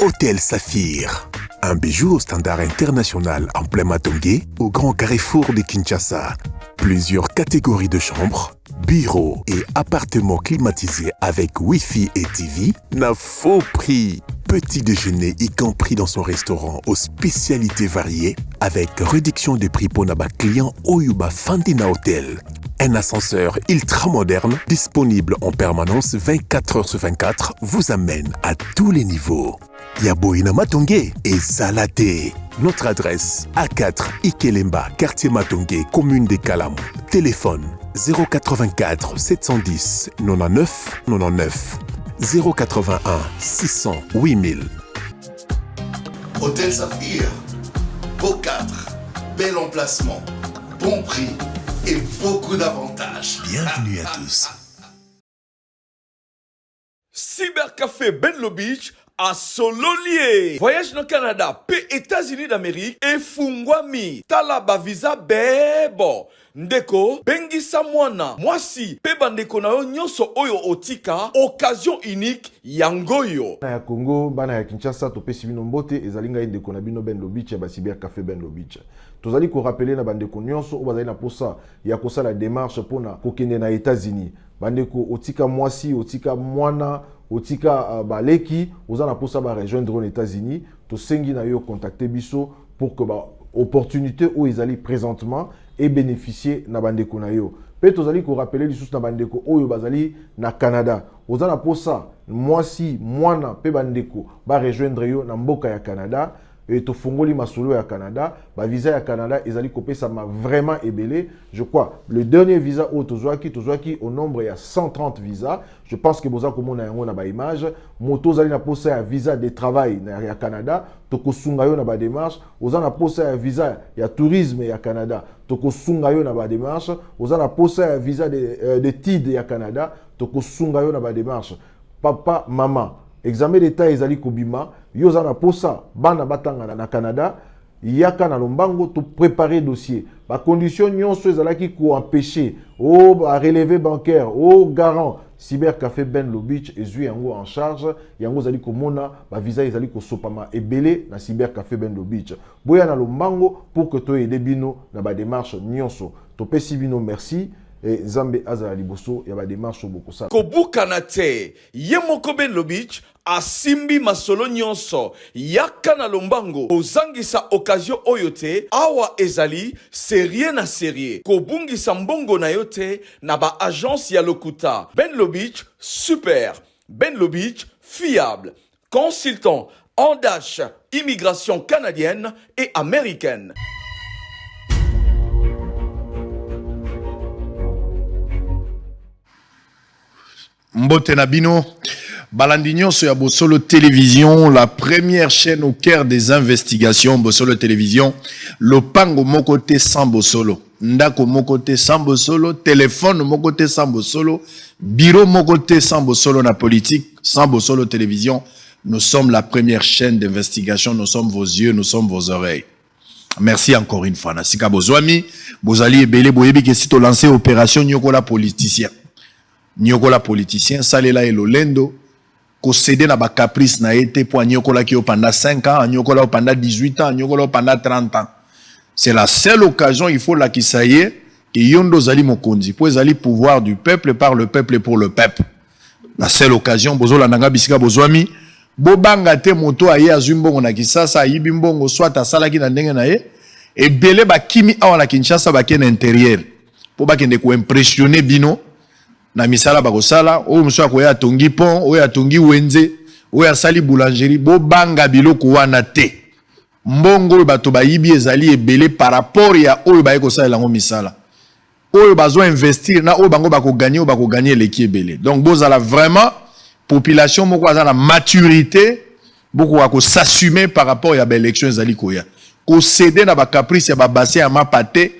Hôtel Saphir. Un bijou au standard international en plein Matongé, au grand carrefour de Kinshasa. Plusieurs catégories de chambres, bureaux et appartements climatisés avec Wi-Fi et TV n'a faux prix. Petit déjeuner y compris dans son restaurant aux spécialités variées avec réduction des prix pour Naba client Oyuba Fandina Hotel. Un ascenseur ultra moderne disponible en permanence 24 heures sur 24 vous amène à tous les niveaux. Yaboina Matongé et Salaté. Notre adresse A4 Ikelemba, quartier Matongé, commune des Kalam. Téléphone 084 710 99 99 081 600 8000. Hôtel Saphir, beau cadre, bel emplacement, bon prix et beaucoup d'avantages. Bienvenue à tous. Cybercafé Benlo Beach à Sololier. Voyage no Canada, pe États-Unis d'Amérique et fungwami. Talaba visa bebo. Ndeko, bengisa mwana. Mwasi, pe bandeko na yo nyonso oyo otika. Occasion unique yangoyo. Na ya Congo, bana ya Kinshasa, topesi bino mbote, ezalinga ndeko na bino Benlo Beach, ba Cybercafé Benlo Beach. Tozali ko rappeler na bandeko nyonso, o bazali na posa ya kosala démarche pona kokende na États-Unis. Bandeko otika mwasi, otika mwana, otika baleki, ozana posa ba rejoindre aux États-Unis, to sengi na yo contacter biso pour que ba opportunité où ils allaient présentement et bénéficier na bandeko na yo. Pe tozali ko rappeler lisusu na bandeko oyo bazali na Canada. Ozana posa mwasi, mwana pe bandeko ba rejoindre yo na mboka ya Canada. Et to fongoli masolo ya Canada, ba visa ya Canada ezali kopesa ma vraiment ebelé. Je crois le dernier visa au tozwaki au nombre il y a 130 visas. Je pense que boza komona yango na ba image, moto zali na posa ya visa de travail na ya Canada, to kosunga yo na ba démarche, oza na posa ya visa ya tourisme ya Canada, to kosunga yo na ba démarche, oza na posa ya visa de TID ya Canada, to kosunga yo na ba démarche. Papa, maman, examen d'état ezali kobima, yo za na posa bana batanga na Canada, yaka na lombango to préparer dossier. Ba condition nyonso ezalaki ko empêcher o ba relevé bancaire, o garant Cybercafé Benlo Beach ezui yango en charge, yango zali komona ba visa ezali ko sopama ebele na Cybercafé Benlo Beach. Boya na lombango pour que to aider bino na ba démarche nyonso. To pesi bino merci. Et Zambe Azala Liboso, il y a des démarches beaucoup ça. Kobukanate, Yemoko Benlo Beach, a Simbi Masolo Nyonso, Yakana Lombango, Ozangisa Occasion Oyote, Awa Ezali, Serie na Serie, Kobungisa Mbongo na yote, Naba Agence Yalokuta, Benlo Beach, super, Benlo Beach, fiable, consultant, en dash, immigration canadienne et américaine. Mbote Nabino, Balandignon sur Bosolo Télévision, la première chaîne au cœur des investigations, Bosolo Télévision, Lopango Mokote sans Bosolo, Ndako Mokote sans Bosolo, téléphone Mokote sans Bosolo, bureau Mokote sans Bosolo, na politique, sans Bosolo Télévision, nous sommes la première chaîne d'investigation, nous sommes vos yeux, nous sommes vos oreilles. Merci encore une fois. Nasika Bozwami, Bozali et Belé Boyebi qui s'est lancé opération Nyokola politicien. Nyokola politicien, Salela et Lolendo, ko cédé na ba caprice na été pour Nyokola qui pendant 5 ans, Nyokola pendant 18 ans, Nyokola pendant 30 ans. C'est la seule occasion, il faut la qui ça y est, que Yondo Zali Mokonzi, pour Zali pouvoir du peuple, par le peuple et pour le peuple. La seule occasion, Bozola Nanga Bisika Bozwami, Bobanga te moto aye azumbongo na Kisasa, Yibimbongo, soit à Salaki na ndenge na ye, et Belé ba kimi awa na Kinshasa ba ken intérieur, pour ba kende ko impressionner bino, na misala bakosala oyo muso akoya atongi pont oyo atongi wenze oyo asali boulangerie bobanga biloko wana te mbongo bato bayibi ezali ebele par rapport ya oyo baye kosala yango misala oyo bazo investir na oyo bango bako gagner leki ebele. Donc bozala vraiment population moko aza na maturité beaucoup ako s'assumer par rapport ya ba élection ezali koya ko céder na ba caprice ya ba bassin ya mapate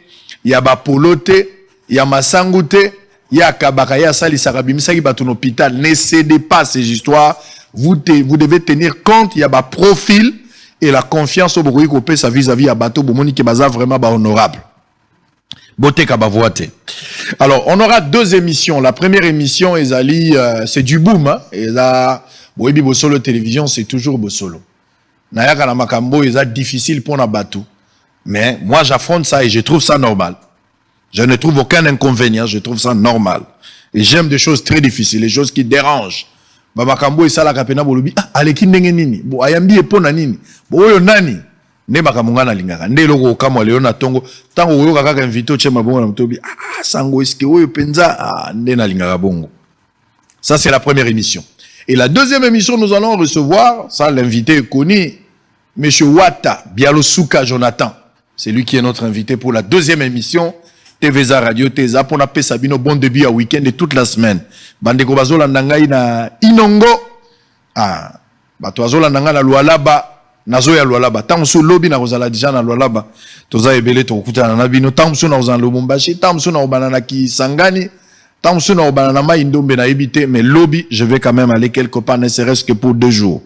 ya ba polote ya masangute ya kabaka ya sali sakabimisa ki bato hôpital. Ne cédez pas ces histoires. Vous devez tenir compte, il y a ba profil et la confiance au Bokoui Kopé sa vis-à-vis à bateau Bomoni qui baza vraiment ba honorable. Bote kabavoate. Alors, on aura 2 émissions. La première émission, c'est du boom, hein. Et là, Boebi Bosolo Télévision, c'est toujours Bosolo. Nayaka na makambo, c'est difficile pour Nabatou. Mais moi, j'affronte ça et je trouve ça normal. Je ne trouve aucun inconvénient, je trouve ça normal. Et j'aime des choses très difficiles, des choses qui dérangent. Ba makambo isala kapena bolubi, aleki ndenge nini? Bo ayambi epona nini? Bo oyo nani? Ne makambo ngana lingaka. Nde loko kama leo na tongo, tango oyo kaka invité chema bongo na mtobi. Sango eske oyo penza nde na lingaka bongo. Ça c'est la première émission. Et la deuxième émission, nous allons recevoir, ça l'invité est connu, Monsieur Wata Bialosuka Jonathan. C'est lui qui est notre invité pour la deuxième émission. TVza Radio Teza pour napé Sabino bon début à week-end et toute la semaine. Bandeko bazola ndangai na Inongo. Bato bazola ndangai na Lualaba, nazo ya Lualaba. Tamsu lobi na kozala déjà na Lualaba. Toza ebele to kuta na bino tamsu na ozan Lubumbashi, tamsu na obana na Kisangani, tamsu na obana na Maindombe na ebité, mais lobi, je vais quand même aller quelque part, ne serait-ce que pour 2 jours.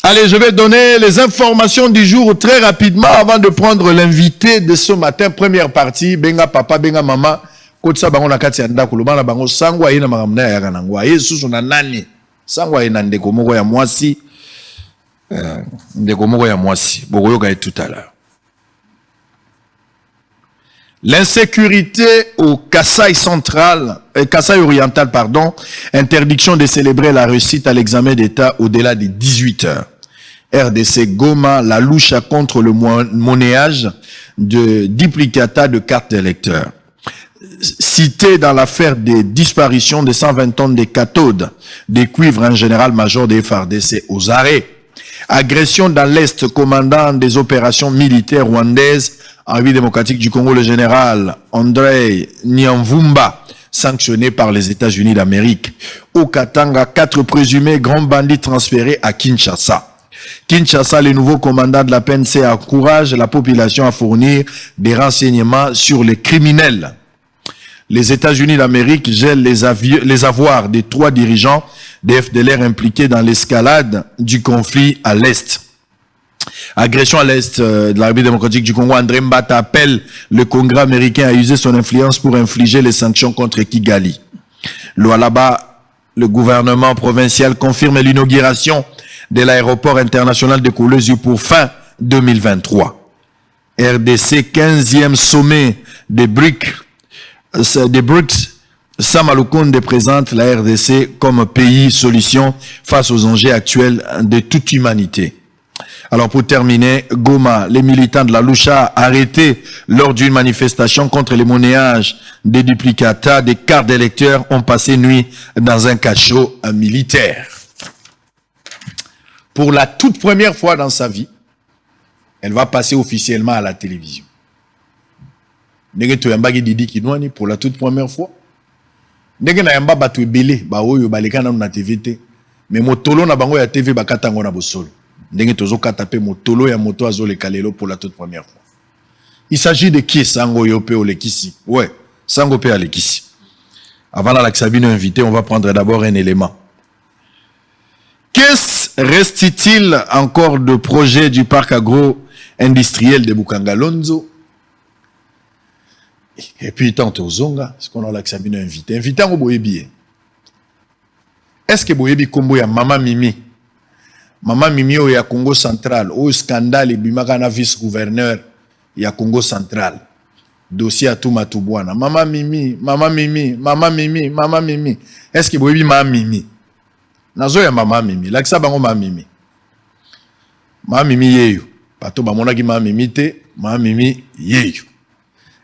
Allez, je vais donner les informations du jour très rapidement avant de prendre l'invité de ce matin. Première partie, benga papa, benga mama. Kotsa bango na kati ya ndako lobana bango sangwa ina makamna ya kanangwa. Yesu na nani? Sangwa ina ndeko moko ya mwasi. Ndeko moko ya mwasi. Bokoyoka tout à l'heure. L'insécurité au Kasaï central, Kasaï oriental, pardon, interdiction de célébrer la réussite à l'examen d'État au-delà des 18 heures. RDC Goma, la louche contre le monnayage de duplicata de cartes d'électeurs. Cité dans l'affaire des disparitions de 120 tonnes de cathodes, des cuivres, un général-major des FARDC aux arrêts. Agression dans l'Est, commandant des opérations militaires rwandaises en République démocratique du Congo, le général André Nyamvumba, sanctionné par les États-Unis d'Amérique. Au Katanga, 4 présumés grands bandits transférés à Kinshasa. Kinshasa, le nouveau commandant de la PNC encourage la population à fournir des renseignements sur les criminels. Les États-Unis d'Amérique gèlent les avoirs des 3 dirigeants des FDLR impliqués dans l'escalade du conflit à l'Est. Agression à l'Est de la République démocratique du Congo, André Mbata appelle le Congrès américain à user son influence pour infliger les sanctions contre Kigali. Lualaba, le gouvernement provincial confirme l'inauguration de l'aéroport international de Kolwezi pour fin 2023. RDC, 15e sommet des BRICS, Sama Lukonde présente la RDC comme pays solution face aux enjeux actuels de toute humanité. Alors pour terminer, Goma, les militants de la Lucha arrêtés lors d'une manifestation contre les monnayages des duplicata des cartes d'électeurs ont passé nuit dans un cachot militaire. Pour la toute première fois dans sa vie, elle va passer officiellement à la télévision. Pour la toute première fois. Ndenge na yamba batu ebele ba oyo balekana na TVT mais motolo na bango ya TV bakatango na bosolo ndenge tozo kata pe motolo ya moto azoleka lelo pour la toute première fois. Il s'agit de qui sango yo pe olekisi? Ouais, sango pe alekisi. Avant la Sabine invité, on va prendre d'abord un élément. Qu'est-ce reste-t-il encore de projet du parc agro-industriel de Bukangalonzo? Et puis, tant aux zonga, ce qu'on a l'accepté invité. Invité en Boébi. Est-ce que Boébi Kombo ya Mama Mimi? Mama Mimi au ya Congo central. Au scandale, et Bimakana vice-gouverneur ya Congo central. Dossier à tout Matubwana. Mama Mimi, Mama Mimi, Mama Mimi, Mama Mimi. Est-ce que Boébi Mama Mimi? Nazo ya Mama Mimi. Laksa bango Mama Mimi. Mama Mimi yeyo. Pato bamonaki Mama Mimi te. Mama Mimi yeyo.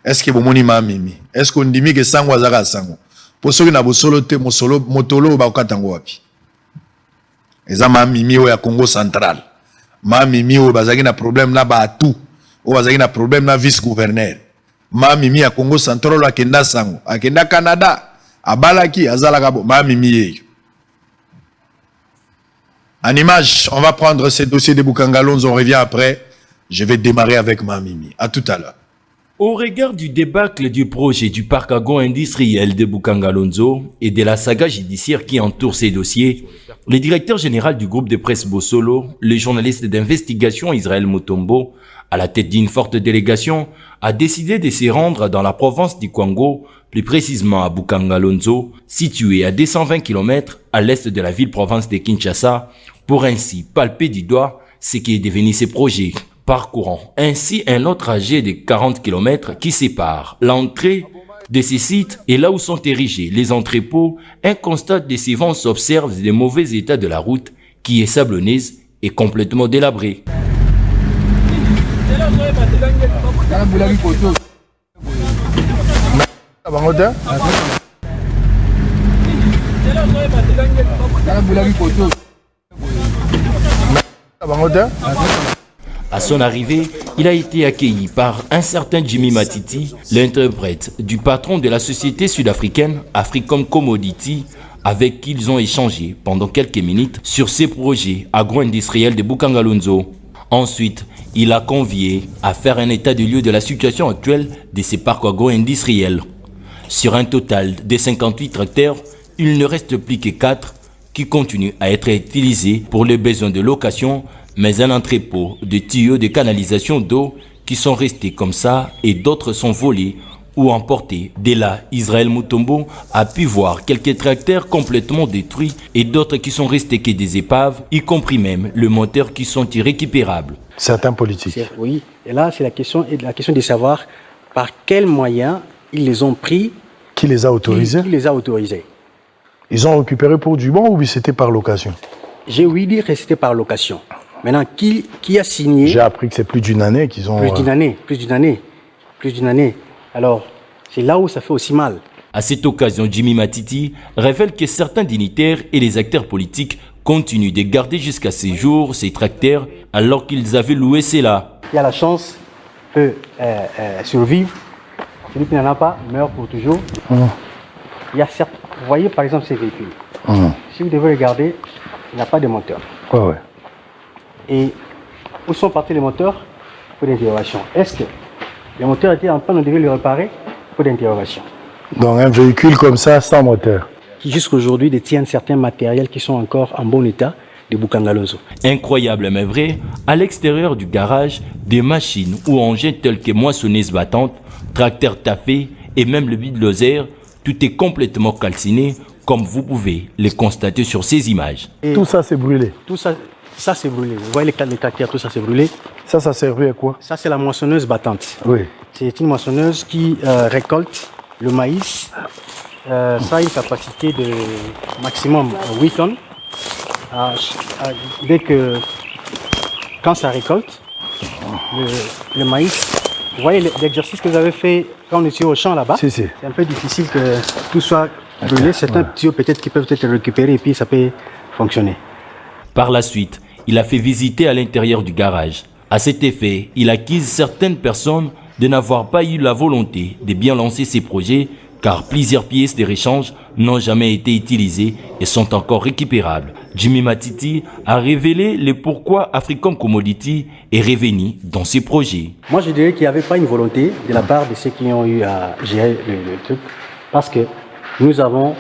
Est-ce que bomoni ma mimi? Est-ce qu'on dit que sango azaka sango? Pour ceux qui na bosolo te motolo ba okatango wapi? Eza ma mimi o ya Congo central. Ma mimi o bazaki na problème na ba tout. O bazaki na problème na vice-gouverneur. Ma mimi ya Congo central o akenda sango. Akenda Canada. Abalaki azalaka bo ma mimi yeyo. En image, on va prendre ce dossier de Bukangalonzo, on revient après. Je vais démarrer avec ma mimi. À tout à l'heure. Au regard du débâcle du projet du parc agro-industriel de Bukangalonzo et de la saga judiciaire qui entoure ces dossiers, le directeur général du groupe de presse Bosolo, le journaliste d'investigation Israël Mutombo, à la tête d'une forte délégation, a décidé de se rendre dans la province du Kwango, plus précisément à Bukangalonzo, située à 220 km à l'est de la ville-province de Kinshasa, pour ainsi palper du doigt ce qui est devenu ces projets, parcourant ainsi un long trajet de 40 km qui sépare l'entrée de ces sites et là où sont érigés les entrepôts. Un constat décevant s'observe des mauvais états de la route qui est sablonneuse et complètement délabrée. À son arrivée, il a été accueilli par un certain Jimmy Matiti, l'interprète du patron de la société sud-africaine Africom Commodity, avec qui ils ont échangé pendant quelques minutes sur ces projets agro-industriels de Bukangalonzo. Ensuite, il a convié à faire un état de lieu de la situation actuelle de ces parcs agro-industriels. Sur un total de 58 tracteurs, il ne reste plus que 4 qui continuent à être utilisés pour les besoins de location, mais un entrepôt de tuyaux de canalisation d'eau qui sont restés comme ça et d'autres sont volés ou emportés. Dès là, Israël Mutombo a pu voir quelques tracteurs complètement détruits et d'autres qui sont restés que des épaves, y compris même le moteur qui sont irrécupérables. Certains politiques. Oui, et là c'est la question de savoir par quels moyens ils les ont pris. Qui les a autorisés? Qui les a autorisés. Ils ont récupéré pour du bon ou c'était par location? J'ai ouï dire que c'était par location. Maintenant, qui a signé? J'ai appris que c'est plus d'une année qu'ils ont... Plus d'une année. Alors, c'est là où ça fait aussi mal. À cette occasion, Jimmy Matiti révèle que certains dignitaires et les acteurs politiques continuent de garder jusqu'à ces jours ces tracteurs alors qu'ils avaient loué cela. Il y a la chance de survivre. Celui qui n'en a pas meurt pour toujours. Il y a certes, vous voyez par exemple ces véhicules. Si vous devez regarder, il n'y a pas de moteur. Ouais. Et où sont partis les moteurs? Pour d'interrogation. Est-ce que les moteurs étaient en panne, on devait les réparer? Pour d'interrogation. Donc un véhicule comme ça, sans moteur. Qui jusqu'aujourd'hui détiennent certains matériels qui sont encore en bon état de Bukangalonzo. Incroyable mais vrai, à l'extérieur du garage, des machines ou engins tels que moissonneuses battantes, tracteurs taffés et même le bulldozer, tout est complètement calciné, comme vous pouvez le constater sur ces images. Et tout ça c'est brûlé. Tout ça c'est brûlé. Vous voyez les tracteurs, tout ça c'est brûlé. Ça servait à quoi? Ça c'est la moissonneuse battante. Oui. C'est une moissonneuse qui récolte le maïs. Ça a une capacité de maximum 8 tonnes. Quand ça récolte, le maïs, vous voyez l'exercice que vous avez fait quand on était au champ là-bas. C'est un peu difficile que tout soit brûlé. Certains tuyaux peut-être qui peuvent être récupérés et puis ça peut fonctionner. Par la suite, il a fait visiter à l'intérieur du garage. À cet effet, il accuse certaines personnes de n'avoir pas eu la volonté de bien lancer ces projets car plusieurs pièces de rechange n'ont jamais été utilisées et sont encore récupérables. Jimmy Matiti a révélé le pourquoi Africom Commodity est revenu dans ces projets. Moi, je dirais qu'il n'y avait pas une volonté de la part de ceux qui ont eu à gérer le truc, parce que nous avons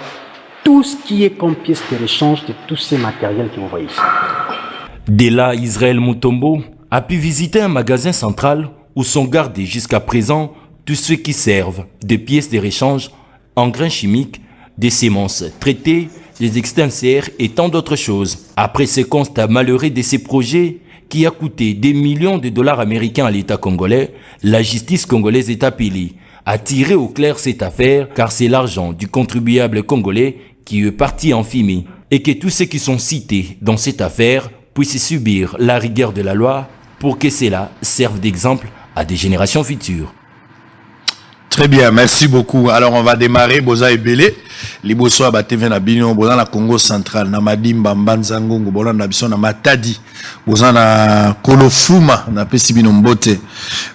tout ce qui est comme pièce de rechange de tous ces matériels qui ont envoyés ici. Dès là, Israël Mutombo a pu visiter un magasin central où sont gardés jusqu'à présent tous ceux qui servent de pièces de rechange, engrais chimiques, des semences traitées, des extincteurs et tant d'autres choses. Après ce constat malheureux de ces projets qui a coûté des millions de dollars américains à l'État congolais, la justice congolaise est appelée à tirer au clair cette affaire car c'est l'argent du contribuable congolais qui est parti en fumée et que tous ceux qui sont cités dans cette affaire puissent subir la rigueur de la loi pour que cela serve d'exemple à des générations futures. Très bien, merci beaucoup. Alors on va démarrer Boza Ebele, liboso ba TV na bino, boza na Congo central, na Madimba, Mbanzangongo, boza na biso na Matadi, boza na Kolofuma, na pesi bino mbote.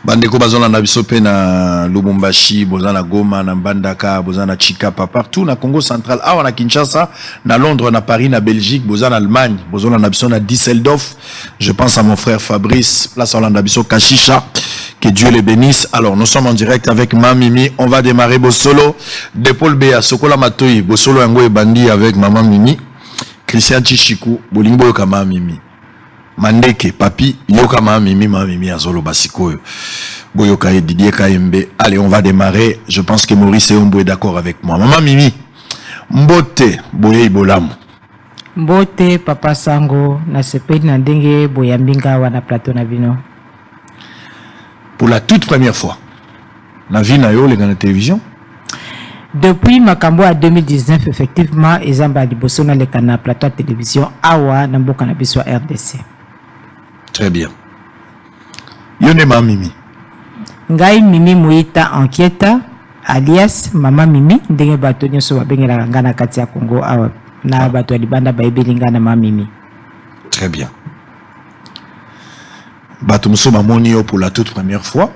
Bandeko bazona na biso pe na Lubumbashi, boza na Goma, na Mbandaka, boza na Chikapa, partout na Congo central, awa na Kinshasa, na Londres, na Paris, na Belgique, boza na Allemagne, boza na biso na Düsseldorf. Je pense à mon frère Fabrice, place à na biso Kashisha. Que Dieu les bénisse. Alors, nous sommes en direct avec Mimi. On va démarrer Bosolo. De Paul Béa, Sokola Matoyi, Bosolo Yango et Bandi avec Maman Mimi. Christian Chichiku, Bolimbo Yoka Mimi. Mandeke, Papi, Yoka Mimi, Mimi, Azolo Basiko. Boyoka et Didier KMB. Allez, on va démarrer. Je pense que Maurice Eombo est d'accord avec moi. Maman Mimi, Mbote, Boye Bolam. Mbote Papa Sango na sepeli na ndenge boyambinga wana plateau na bino. Pour la toute première fois, na vie na yo la télévision. Depuis Makambo à 2019, effectivement, Ezamba Liboso na le canal plateau télévision awa na mboka na biso RDC. Très bien. Yone ma Mimi. Ngai Mimi Muita Enquêta alias Mama Mimi ndenge bato nyonso babengela nga na kati ya Congo awa na bato ya libanda bayebelinga na Mama Mimi. Très bien. Bato muso mamoni yo pour la toute première fois.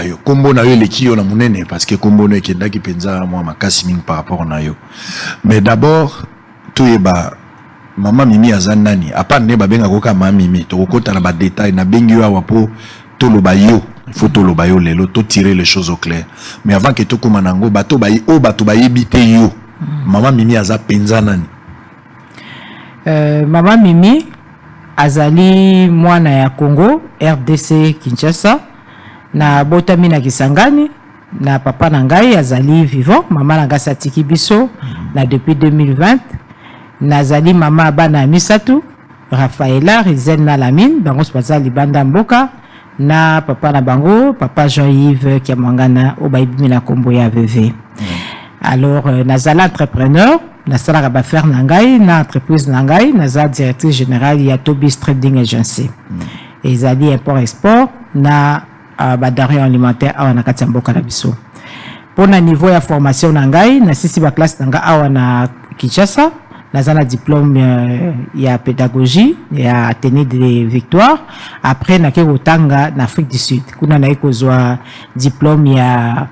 Yo kombo na yo leki yo na munene parce que kombo no ekenda ki penza moi makasi mingi par rapport na yo. Mais d'abord to yeba Mama Mimi azanani apa ne babenga koka Mama Mimi to kokota na ba détail na bengi yo awapo to lobayo. Il faut to lobayo lelo to tirer les choses au clair. Mais avant que to komanango bato bayi o bato bayebite yo. Mama Mimi aza penza nani? Mama Mimi azali mwana ya Congo RDC Kinshasa na botami na Kisangani na papa na ngai azali vivant mama na ngasa tiki biso na depuis 2020 nazali mama bana misatu Rafaela Rizel na Lamine bango bazali banda mboka na papa na bango papa Jean-Yves Kiamangana obayibi na kombo ya VV. Alors nazala entrepreneur nasala ba faire na ngai na entreprise na ngai nazala directrice générale ya Tobis Trading Agency. Ezali import export na badari alimentaire awa na kati ya mboka na biso. Pona niveau ya formation na ngai na sisi ba classe na ngai awa na Kinshasa nazana diplôme ya pédagogie ya Athénée de Victoire. Après na ke kotanga na Afrique du Sud kuna na ekozwa diplôme ya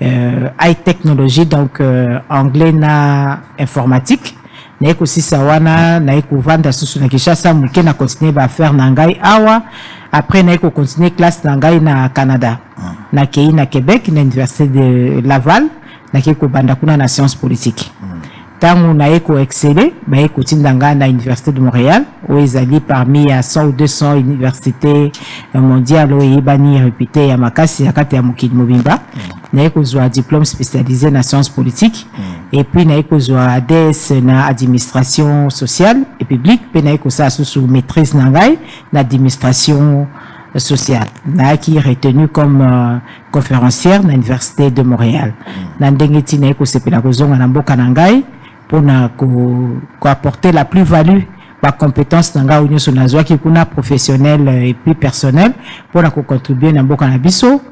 high technologie donc anglais na informatique na aussi sawana na vanda susu na Kinshasa muke na continuer ba faire na ngai awa. Après na continuer classe na ngai na Canada na kei na Québec na université de Laval na ke banda kuna na sciences politiques. Tangu na exceller ba tinda nga na université de Montréal où ezali parmi 100 ou 200 universités mondiales où ebani réputées ya makasi ya kati ya mokili mobimba. Na kozwa diplôme spécialisé na sciences politiques et puis na kozwa ADS na administration sociale et publique pe na kosa sous maîtrise na ngai na administration sociale na qui retenu comme conférencière na université de Montréal. Na ndenge ti na kosepela kozonga na mboka na ngai pour apporter la plus-value par compétence nanga union sur nazwa qui kuna professionnel et puis personnel pour contribuer na mboka na biso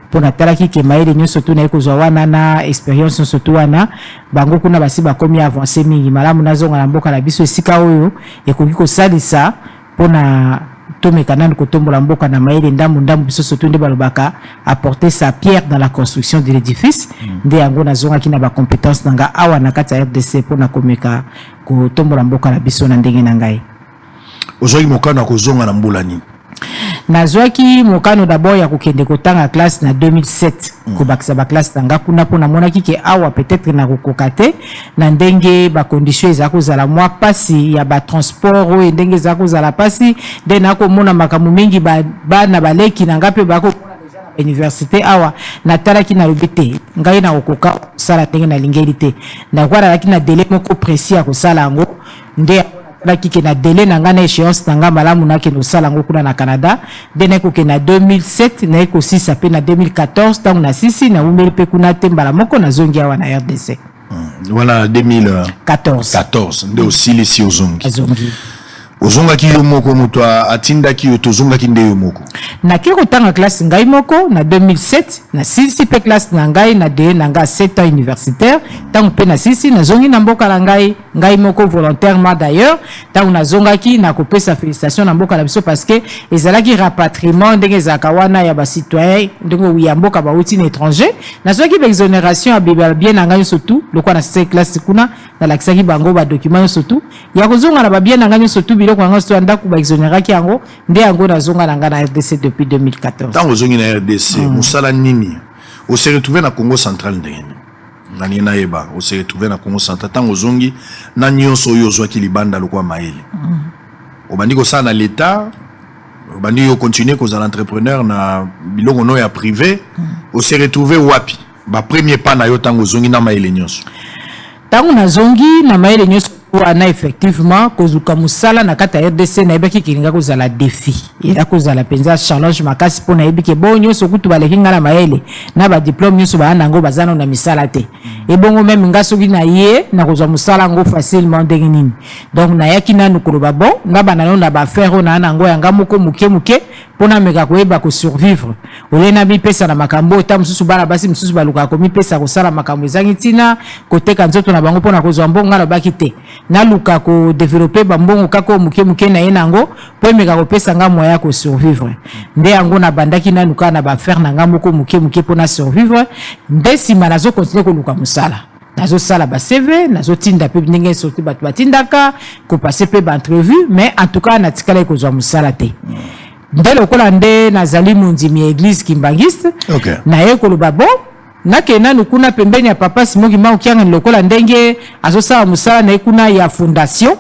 pour na tala ki ke maile nyo surtout na ekozwa wana na expérience surtout wana bango kuna basi ba komi avancer mingi malamu nazonga na mboka na biso esika oyo ekoki ko salisa pour na tomekana ko tombola mboka na maile ndambu biso surtout nde balobaka apporter sa pierre dans la construction de l'édifice nde yango nazonga ki na ba compétence nanga awa na kati ya RDC pour na komeka ko tombola mboka na biso na ndenge na ngai. Ozoi mokano ko zonga na mbulani. Nazwaki mokano d'abord ya kokende kotanga classe na 2007 ko bakisa ba classe tanga kuna pona mona kike awa peut-être na kokokate na ndenge ba conditions ezako zala mwa pasi ya ba transport o ndenge ezako zala pasi de na ko mona makamu mingi ba na baleki na ngape bako université awa na tala ki na lobete ngai na okoka sala tenge na lingérité na kwala lakini na délai moko précis ya ko sala ngo nde la qui na délai na ngana échéance na ngamba la muna ke no sala ngo kuna na Canada dene ko ke na 2007 na ko 6 apé na 2014 tant na sisi na umeli pe kuna tembala moko na zongi ya wana RDC. Voilà 2014 nde aussi les si ozongi. Ozonga ki yo moko muto atinda ki yo tozonga ki nde yo moko. Na ki kotanga classe ngai moko na 2007 na sisi pe classe na ngai na de na nga 7 ans universitaire tant pe na sisi na zongi na mboka na ngai moko volontairement d'ailleurs tant na zonga ki na kopesa félicitations na mboka na biso parce que ezalaki rapatriement ndenge zakawana ya ba citoyen ndenge ya mboka ba uti na étranger na zoki ba exonération a bien na ngai surtout lokwa na 7 classe kuna na laksaki bango ba document surtout ya kozonga na ba bien na ngai surtout kwa ngosto ndaku ba exonéraki yango nde yango nazonga na nga na RDC depuis 2014. Tant ozongi na RDC musala nini o se retrouver na Congo central ndenge nani na yeba o se retrouver na Congo central tant ozongi na nyonso yo zwaki libanda lokwa maele obandi ko sana l'état obandi yo continuer ko za l'entrepreneur na bilongo no ya privé o se retrouver wapi ba premier pas na yo tant ozongi na maele nyonso tangu nazongi na maele nyonso wana effectivement kozuka musala na kata RDC na yebaki kilinga kozala défi ela kozala penza challenge makasi pona yebike bonyo sokutu balekinga na maele na ba diplôme nyuso ba nango bazana na misala te e bongo même ngasoki na ye na kozwa musala ngo facilement ndenge nini donc na yaki nanu koloba bon nga banano na ba faire na nango yanga moko muke pona meka koyeba ko survivre olena bi pesa na makambo ta mususu bala basi mususu baluka ko mi pesa ko sala makambo ezangi tina koteka nzoto na bango pona kozwa mbongo na bakite na luka ko développer bambongo kako muke na yenango po meka ko pesa nga moya ko survivre nde yango na bandaki na luka na ba faire na nga moko muke pona survivre nde sima nazo continuer ko luka musala nazo sala ba CV nazo tinda pe ndenge sorti bat batindaka ko passer pe ba entrevue mais en tout cas na tikala ko zwa musala te nde lokola nde nazali mundimi église kimbangiste na ye koloba bon nakena nukuna pembeni ya papa Simoki Maukianga lokola ndenge azosala musala na ekuna ya fondation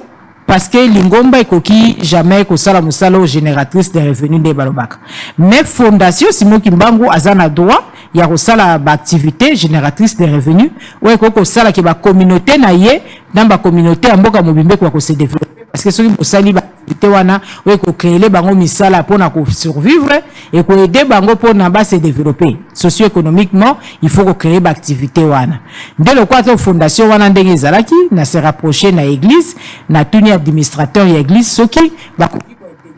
parce que lingomba ekoki jamais kosala musala génératrice de revenus de balobaka mais fondation Simoki Mbangu azana droit ya kosala ba activité génératrice de revenus ou kosala ke ba communauté na ye dans ba communauté ya mboka mobimbe kwa ko se développer parce que soki bosali ba activité wana ou ko créer bango misala pona ko survivre et ko aider bango pona ba se développer socio-économiquement il faut ko créer ba activité wana dès le quoi fondation wana ndenge ezalaki na se rapprocher na église na tuni administrateur ya église soki ba ko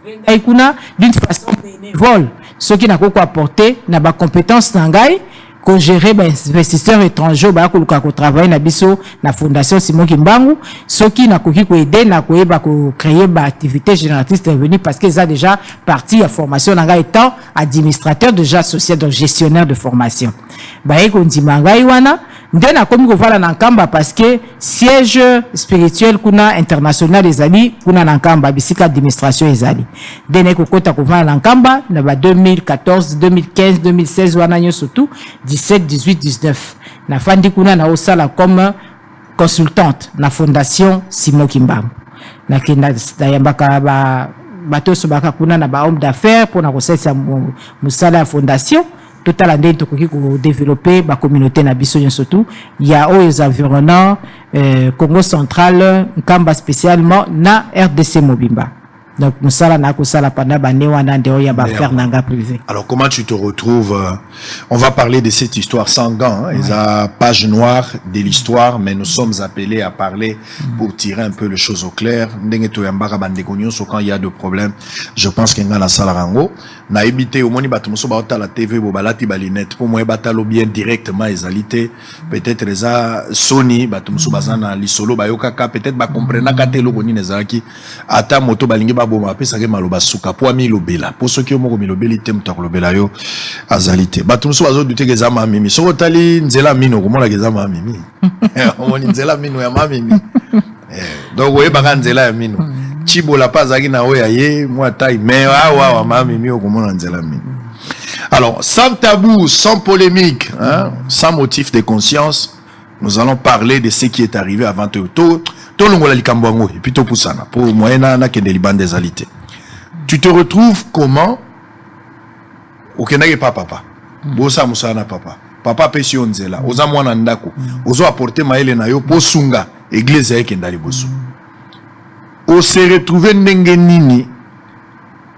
intégrer kuna d'une façon bénévole soki na ko apporter na ba compétence na ngai ko gérer ba investisseurs étrangers ba ko luka ko travailler na biso na fondation Simoki Mbangu soki na koki ko aider na ko eba ko créer ba activité génératrice de revenus parce que ça déjà partie à formation nanga étant administrateur déjà associé donc gestionnaire de formation ba eko ndimanga iwana ndena komi ko vala na nkamba parce que siège spirituel kuna international ezali kuna na nkamba bisika administration ezali dene ko kota ko vala na nkamba na ba 2014 2015 2016 wana nyo surtout 17 18 19 na fandi kuna na osala comme consultante na fondation Simoki Mbangu na kenda yambaka ba bato so baka kuna na ba homme d'affaires pour na kosetsa musala ya fondation total ande to koki ko développer ba communauté na biso surtout il y a aux environnants Congo central nkamba spécialement na RDC Mobimba donc musala na ko sala pendant ba ne wana ndeo ya ba faire nanga privé. Alors comment tu te retrouves on va parler de cette histoire sans gants hein, la page noire de l'histoire mais nous sommes appelés à parler pour tirer un peu les choses au clair ndenge to yambaka bande konyo so quand il y a de problèmes je pense qu'il y a la sala rango na ebité au moni bato muso ba la TV bo balati balinette pour moi batalo bien directement ezalité peut-être eza Sony bato muso bazana lisolo bayokaka peut-être ba comprendre katelo koni nezaki ata moto balingi boma apesa ke maloba suka po ami lobela po soki omoko milobeli te mutako lobela yo azalité bato muso bazo douter ke za mamimi so tali nzela mino komona ke za mamimi omoni nzela mino ya mamimi donc oye baka nzela ya mino chibola pa zaki na oya ye moi taille mais wa mamimi okomona nzela mino. Alors sans tabou, sans polémique hein, sans motif de conscience nous allons parler de ce qui est arrivé avant tout longola likambo et puis to pusana pour moyena na kende liban des alités. Tu te retrouves comment au kenage papa bosa musana papa pesi onzela oza mwana ndako ozo apporter maele na yo posunga église ya kendali bosu o se retrouver ndenge nini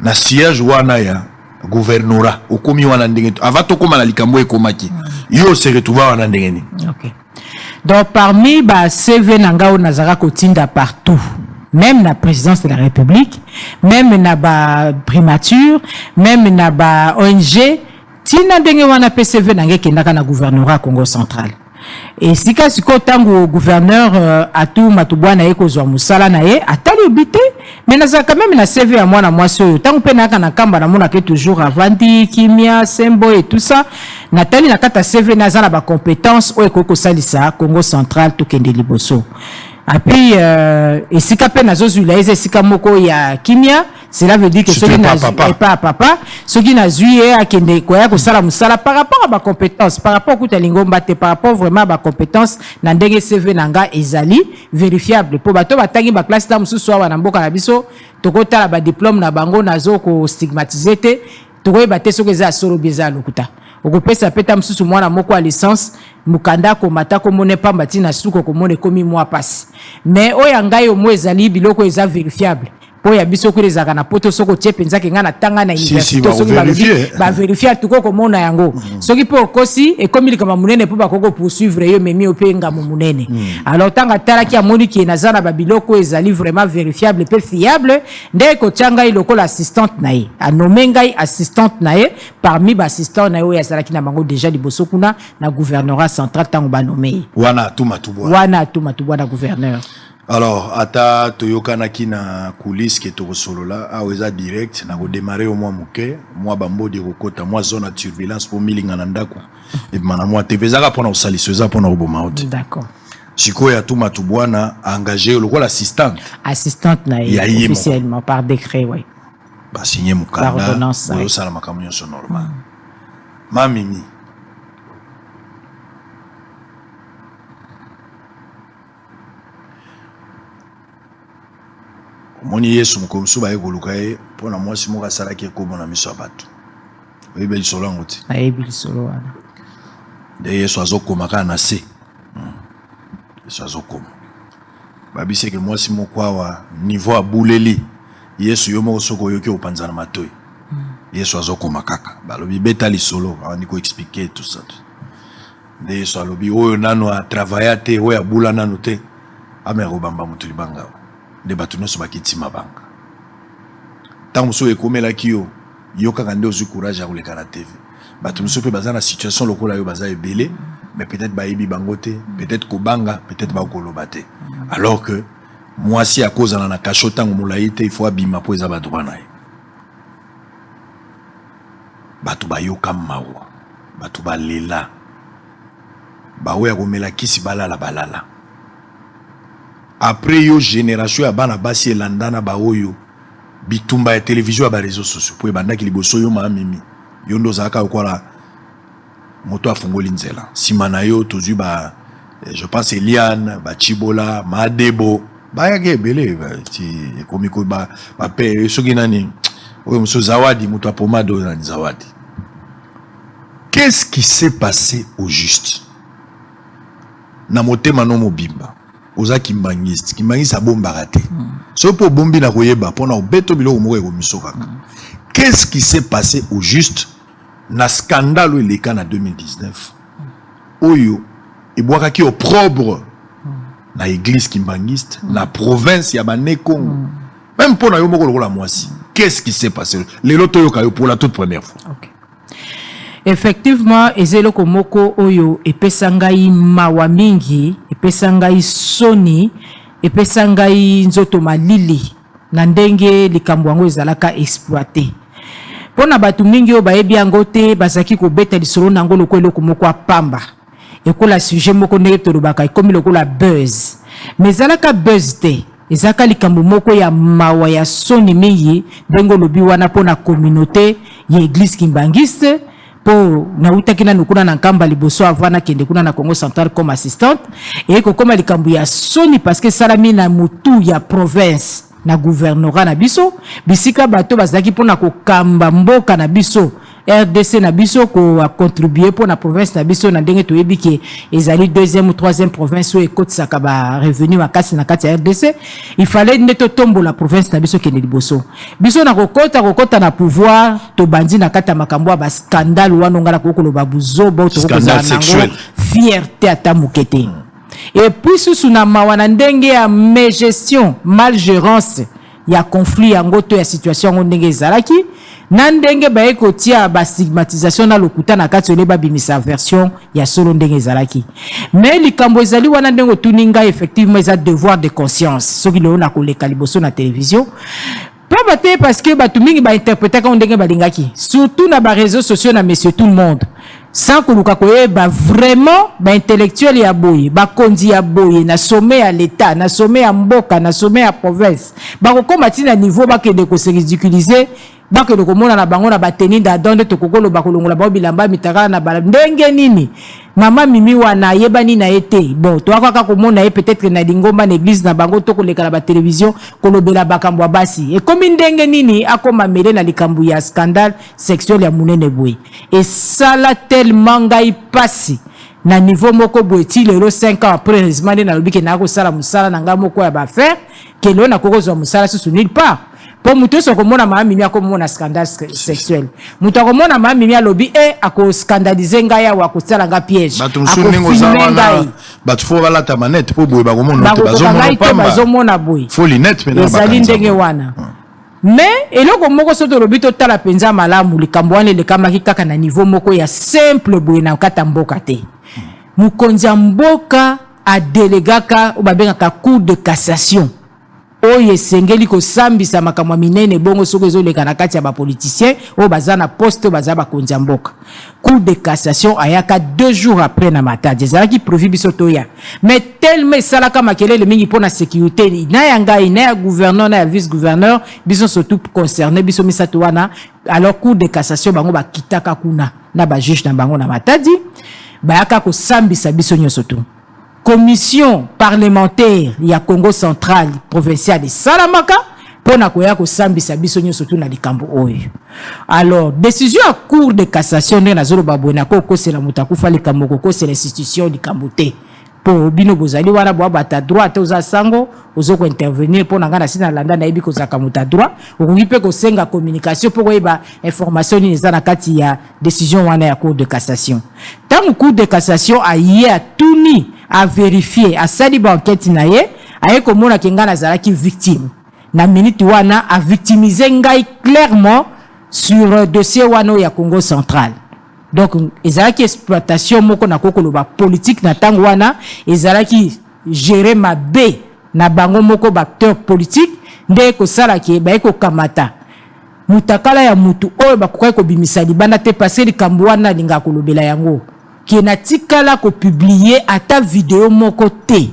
na siège wana ya gouvernorat okomi wana ndenge avant to koma na likambo ekomaki yo se retrouver wana ndenge nini. OK. Donc parmi ba CV nanga nazara kotinda partout même la présidence de la République même na ba primature même na ba ONG tina ndenge wana PCV nanga kendaka na gouvernorat Congo central et sika siko tango gouverneur atu matubwana eko zwa musala na ye atali obité mais naza quand même na CV ya mwana mwasi oyo tango pe naka na kamba na mona ke toujours avandi kimia sembo et tout ça natali na kata CV naza na ba compétences o eko salisa Congo central to kende liboso Puis, et si capé nazo zulaise si kamoko ya kimia, cela veut dire que ceux qui n'ont pas papa, ceux qui n'ont joué à kende koya ko sala musala par rapport à ma compétence, par rapport à lingomba te par rapport vraiment à ma compétence, nandenge CV nanga ezali vérifiable. Pour bato batangi ba classe da musu soa na mboka na biso, tokota la ba diplôme na bango nazo ko stigmatiser te, tokoye baté soki za solo biza lokuta. Okopesa peta mususu mwana moko a licence mukanda komata komone pamba tina suko komone komi mwa pasi mais oyo ngai omo ezali biloko eza vérifiable po ya biso ko ezaka na poto soko tie penza ke ngana tanga na université soki ba vérifier tuko komona yango soki po kosi e komi likama munene po bakoko poursuivre yo memi openga mu munene alors tanga talaki amoni ki nazana ba biloko ezali vraiment vérifiable pe fiable nde ko tanga iloko l'assistante nae anomenga assistante nae parmi ba assistant nae oyo azalaki na bango déjà liboso kuna na gouvernorat central tango ba nommé wana tuma tubwa na gouverneur. Alors, ata toyokanaki na coulisse ke tokosolola aweza direct na ko démarrer au moins muke moi bambo de kokota moi zone de turbulence pour milinga na ndako et mana moi teveza pona osalisoza pona oboma hote. D'accord. Siko ya tuma tubwana engagé le rôle assistante na officiellement par décret oui. Ba signé mukanda par ordonnance oui. Sala makamyo so normal. Mamimi moni yesu mukomsu ba ekoluka ye pona mwasi moka salaki ekobona miso abatu oyebeli solo yango te ayebeli solo wana de yesu azokoma kaka na se yesu azokoma babiseke mwasi moko awa niveau abuleli yesu yo moko soko oyoki opanza na matoi yesu azokoma kaka balobi betali solo awandi koexplike tout ça de yesu alobi oyo nano atravailla te oyo abula nano te amere obamba motu libanga de batu nyonso bakiti mabanga ntango mosusu ekomelaki yo kaka nde ozwi courage ya koleka na tv bato mosusu mpe baza na situation lokola yo baza ebele mais peut-être bayebi bango te peut-être kobanga peut-être bakoloba te alors que mwasi akozala na kasho ntango molai te il faut abima mpo eza badroit na ye bato bayoka mawa bato balela baoyo ya komela kisi balala après yo génération ya bana basi elandana baoyo bitumba ya télévision ya ba réseaux sociaux po ebandaki liboso yo mamimi yo ndo zaka okola moto afungoli nzela sima na yo tozwi ba je pense Eliane ba Chibola Madebo bayake ebele ti ekomiko ba pe soki nani oyo mso Zawadi moto apomado na Zawadi. Qu'est-ce qui s'est passé au juste na motema no mobimba oza kimbangiste abomba raté so po bombi na koyeba pona obeto biloko moko ekomisoka. Qu'est-ce qui s'est passé au juste na scandale eleka na 2019 oyo ebwakaki opprobre na église kimbangiste na province ya Banekongo même pona yo moko lokola mwasi. Qu'est-ce qui s'est passé lelo toyoka yo pour la toute première fois? Okay. Effectivement, ezeloko moko oyo epesangai mawa mingi, epesangai soni, epesangai nzoto malili na ndenge likambo yango ezalaka exploité. Pona batu mingi oyo bayebi yango te bazaki kobeta lisolo nango loko eloko moko apamba. Ekola sujet moko ndenge tolobaka ekomi lokola buzz. Mais ezalaka buzz te. Ezaka likambo moko ya mawa ya soni mingi ndenge lobi wana pona communauté ya église kimbangiste. Po na utakina nukuna na nkamba liboso avana kende kuna na Congo Central comme assistante et kokoma likambu ya soni parce que salami na mutu ya province na gouvernorat na biso bisika bato bazaki pona kokamba mboka na biso RDC na biso ko contribuer pour la province na biso na ndenge toyebi ke ezali deuxième ou troisième province où ekotisaka ba revenu makasi na kati ya RDC. Il fallait neto tombo la province na biso kende liboso biso na kokota na pouvoir to bandi na kata makambo ba scandale wana ngala kokoloba buzo bo to kokoloba nango fierté ata mukete. Et puis sous na mawana ndenge ya gestion malgérance ya conflit yango to ya situation ndenge ezalaki na ndenge ba ekotia ba stigmatisation na lokuta na kati oleba bimisa version ya solo ndenge ezalaki. Mais likambo ezali wana ndenge tuninga effectivement eza devoir de conscience soki leo na koleka liboso na télévision pas baté parce que batu mingi ba interpréter ka ndenge balingaki surtout na ba réseaux sociaux na monsieur tout le monde sans koluka koyeba vraiment ba intellectuel ya boye ba kondi ya boye na sommet ya l'état na sommet ya mboka na sommet ya province ba kokoma tina niveau ba kende ko se ridiculiser ba ke komona na bango na bateni da donde to kokolo ba kolongola ba bilamba mitaka na ba ndenge nini mama mimi wana yebani na ete bon to akaka komona e peut-être na lingomba na église na bango to koleka na ba télévision kolobela bakambo ya basi e komi ndenge nini akoma mele na likambu ya scandale sexuel ya munene boy et sala tellement ngai pasi na niveau moko boeti lelo 5 ans après résultat na lobi ke na ko sala musala na nga moko ya ba faire ke lelo na koko zo musala sous nulle part po muto so komona mama mimi akomona scandale sexuel muto akomona mama mimi alobi ako scandaliser nga ya wa ko sala nga piège ako filmer batu fo bala ta manette po boye bakomona te bazomona boye fo linette maintenant ezali ndenge wana mais eloko moko soto lobi to tala penza malamu likambo wana lekamaki kaka na niveau moko ya simple boye na kata mboka te mukonzi mboka a delegaka o babengaka cour de cassation oyo esengeli kosambisa makambo minene bongo soko ezoleka na kati ya bapoliticien oyo baza na poste baza bakonzi ya mboka. Cour de cassation ayaka 2 jours après na matadi ezalaki prévu biso toya mais tellement esalaka makelele mingi mpo na sécurité na ya ngai na ya gouverneur na ya vice gouverneur biso surtout concerné biso misato wana. Alors cour de cassation bango bakitaka kuna na bajuge na bango na matadi bayaka kosambisa biso nyonso tu. Commission parlementaire ya Congo central provincial de Salamaka pona koya ko sambisa biso nyo surtout na likambo oyo. Alors décision à cour de cassation na zolo babona ko c'est la mutakufa likambo ko c'est l'institution likambo te po bino bozali wana bo bata droit oza sango ozo ko intervenir pona ngana sina landa na ibi ko zaka muta droit okungipe ko senga communication po koyeba information ni za na kati ya décision wana ya cour de cassation. Tant cour de cassation a hier tuni à vérifier à sali ba enquête na ye aye komona kengana zalaki victime na minute wana a victimiser ngai clairement sur dossier wana ya Congo central. Donc ezalaki exploitation moko na kokolo ba politique na tango wana ezalaki gérer mabe na bango moko ba acteur politique nde ko sala ki ba ko kamata mutakala ya mutu oyo bakokai ko bimisa libanda te passer likambo wana linga kolobela yango qui na tikala ko publier ata vidéo moko te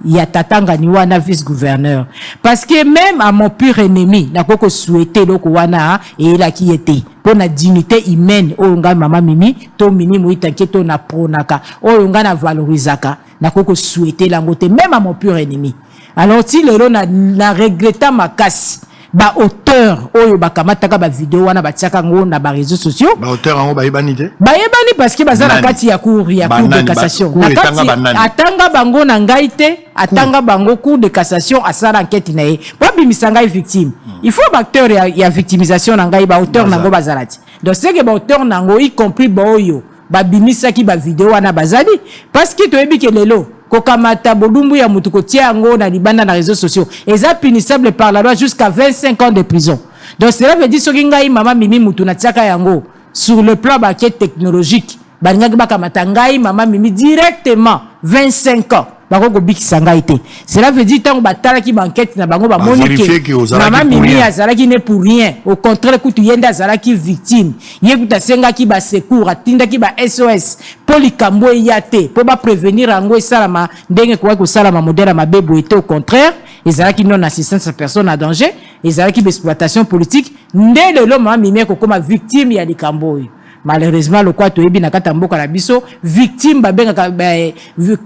ya tatanga ni wana vice gouverneur parce que même à mon pur ennemi na koko souhaiter loko wana et la qui était pour la dignité humaine o nga mama mimi to mini muita keto na pronaka o nga na valorisaka na koko souhaiter la ngote même à mon pur ennemi. Alors si le na regretta makasi ba auteur oyo bakamataka ba vidéo wana batiaka ngo na ba réseaux sociaux ba auteur ngo bayebani te bayebani parce que baza na kati ya cour de cassation na kati atanga bango na ngai te atanga bango cour de cassation asala enquête na ye po bimisa ngai victime il faut ba acteur ya victimisation na ngai ba auteur nango bazalati donc c'est que ba auteur nango y compris ba oyo ba bimisa ki ba vidéo wana bazali parce que to yebi ke lelo kokamata bodumbu ya mutu kotia ngo na libanda na réseaux sociaux eza punissable par la loi jusqu'à 25 ans de prison. Donc cela veut dire soki ngai mama mimi mutu na tiaka yango sur le plan baquet technologique balingaki bakamata ngai mama mimi directement 25 ans bako bikisa ngai te. Cela veut dire tango batalaki banquête na bango ba monike mama mimi azalaki ne pour rien au contraire kutu yenda azalaki victime yekuta senga ki ba secours atinda ki ba SOS polikambo yate po ba prévenir ango esalama ndenge kwa ko salama modèle mabebo était au contraire ezalaki non assistance à personne à danger ezalaki exploitation politique ndele lo mama mimi ko koma victime ya likambo. Malheureusement le quoi to ebi na kata mboka na biso victime babenga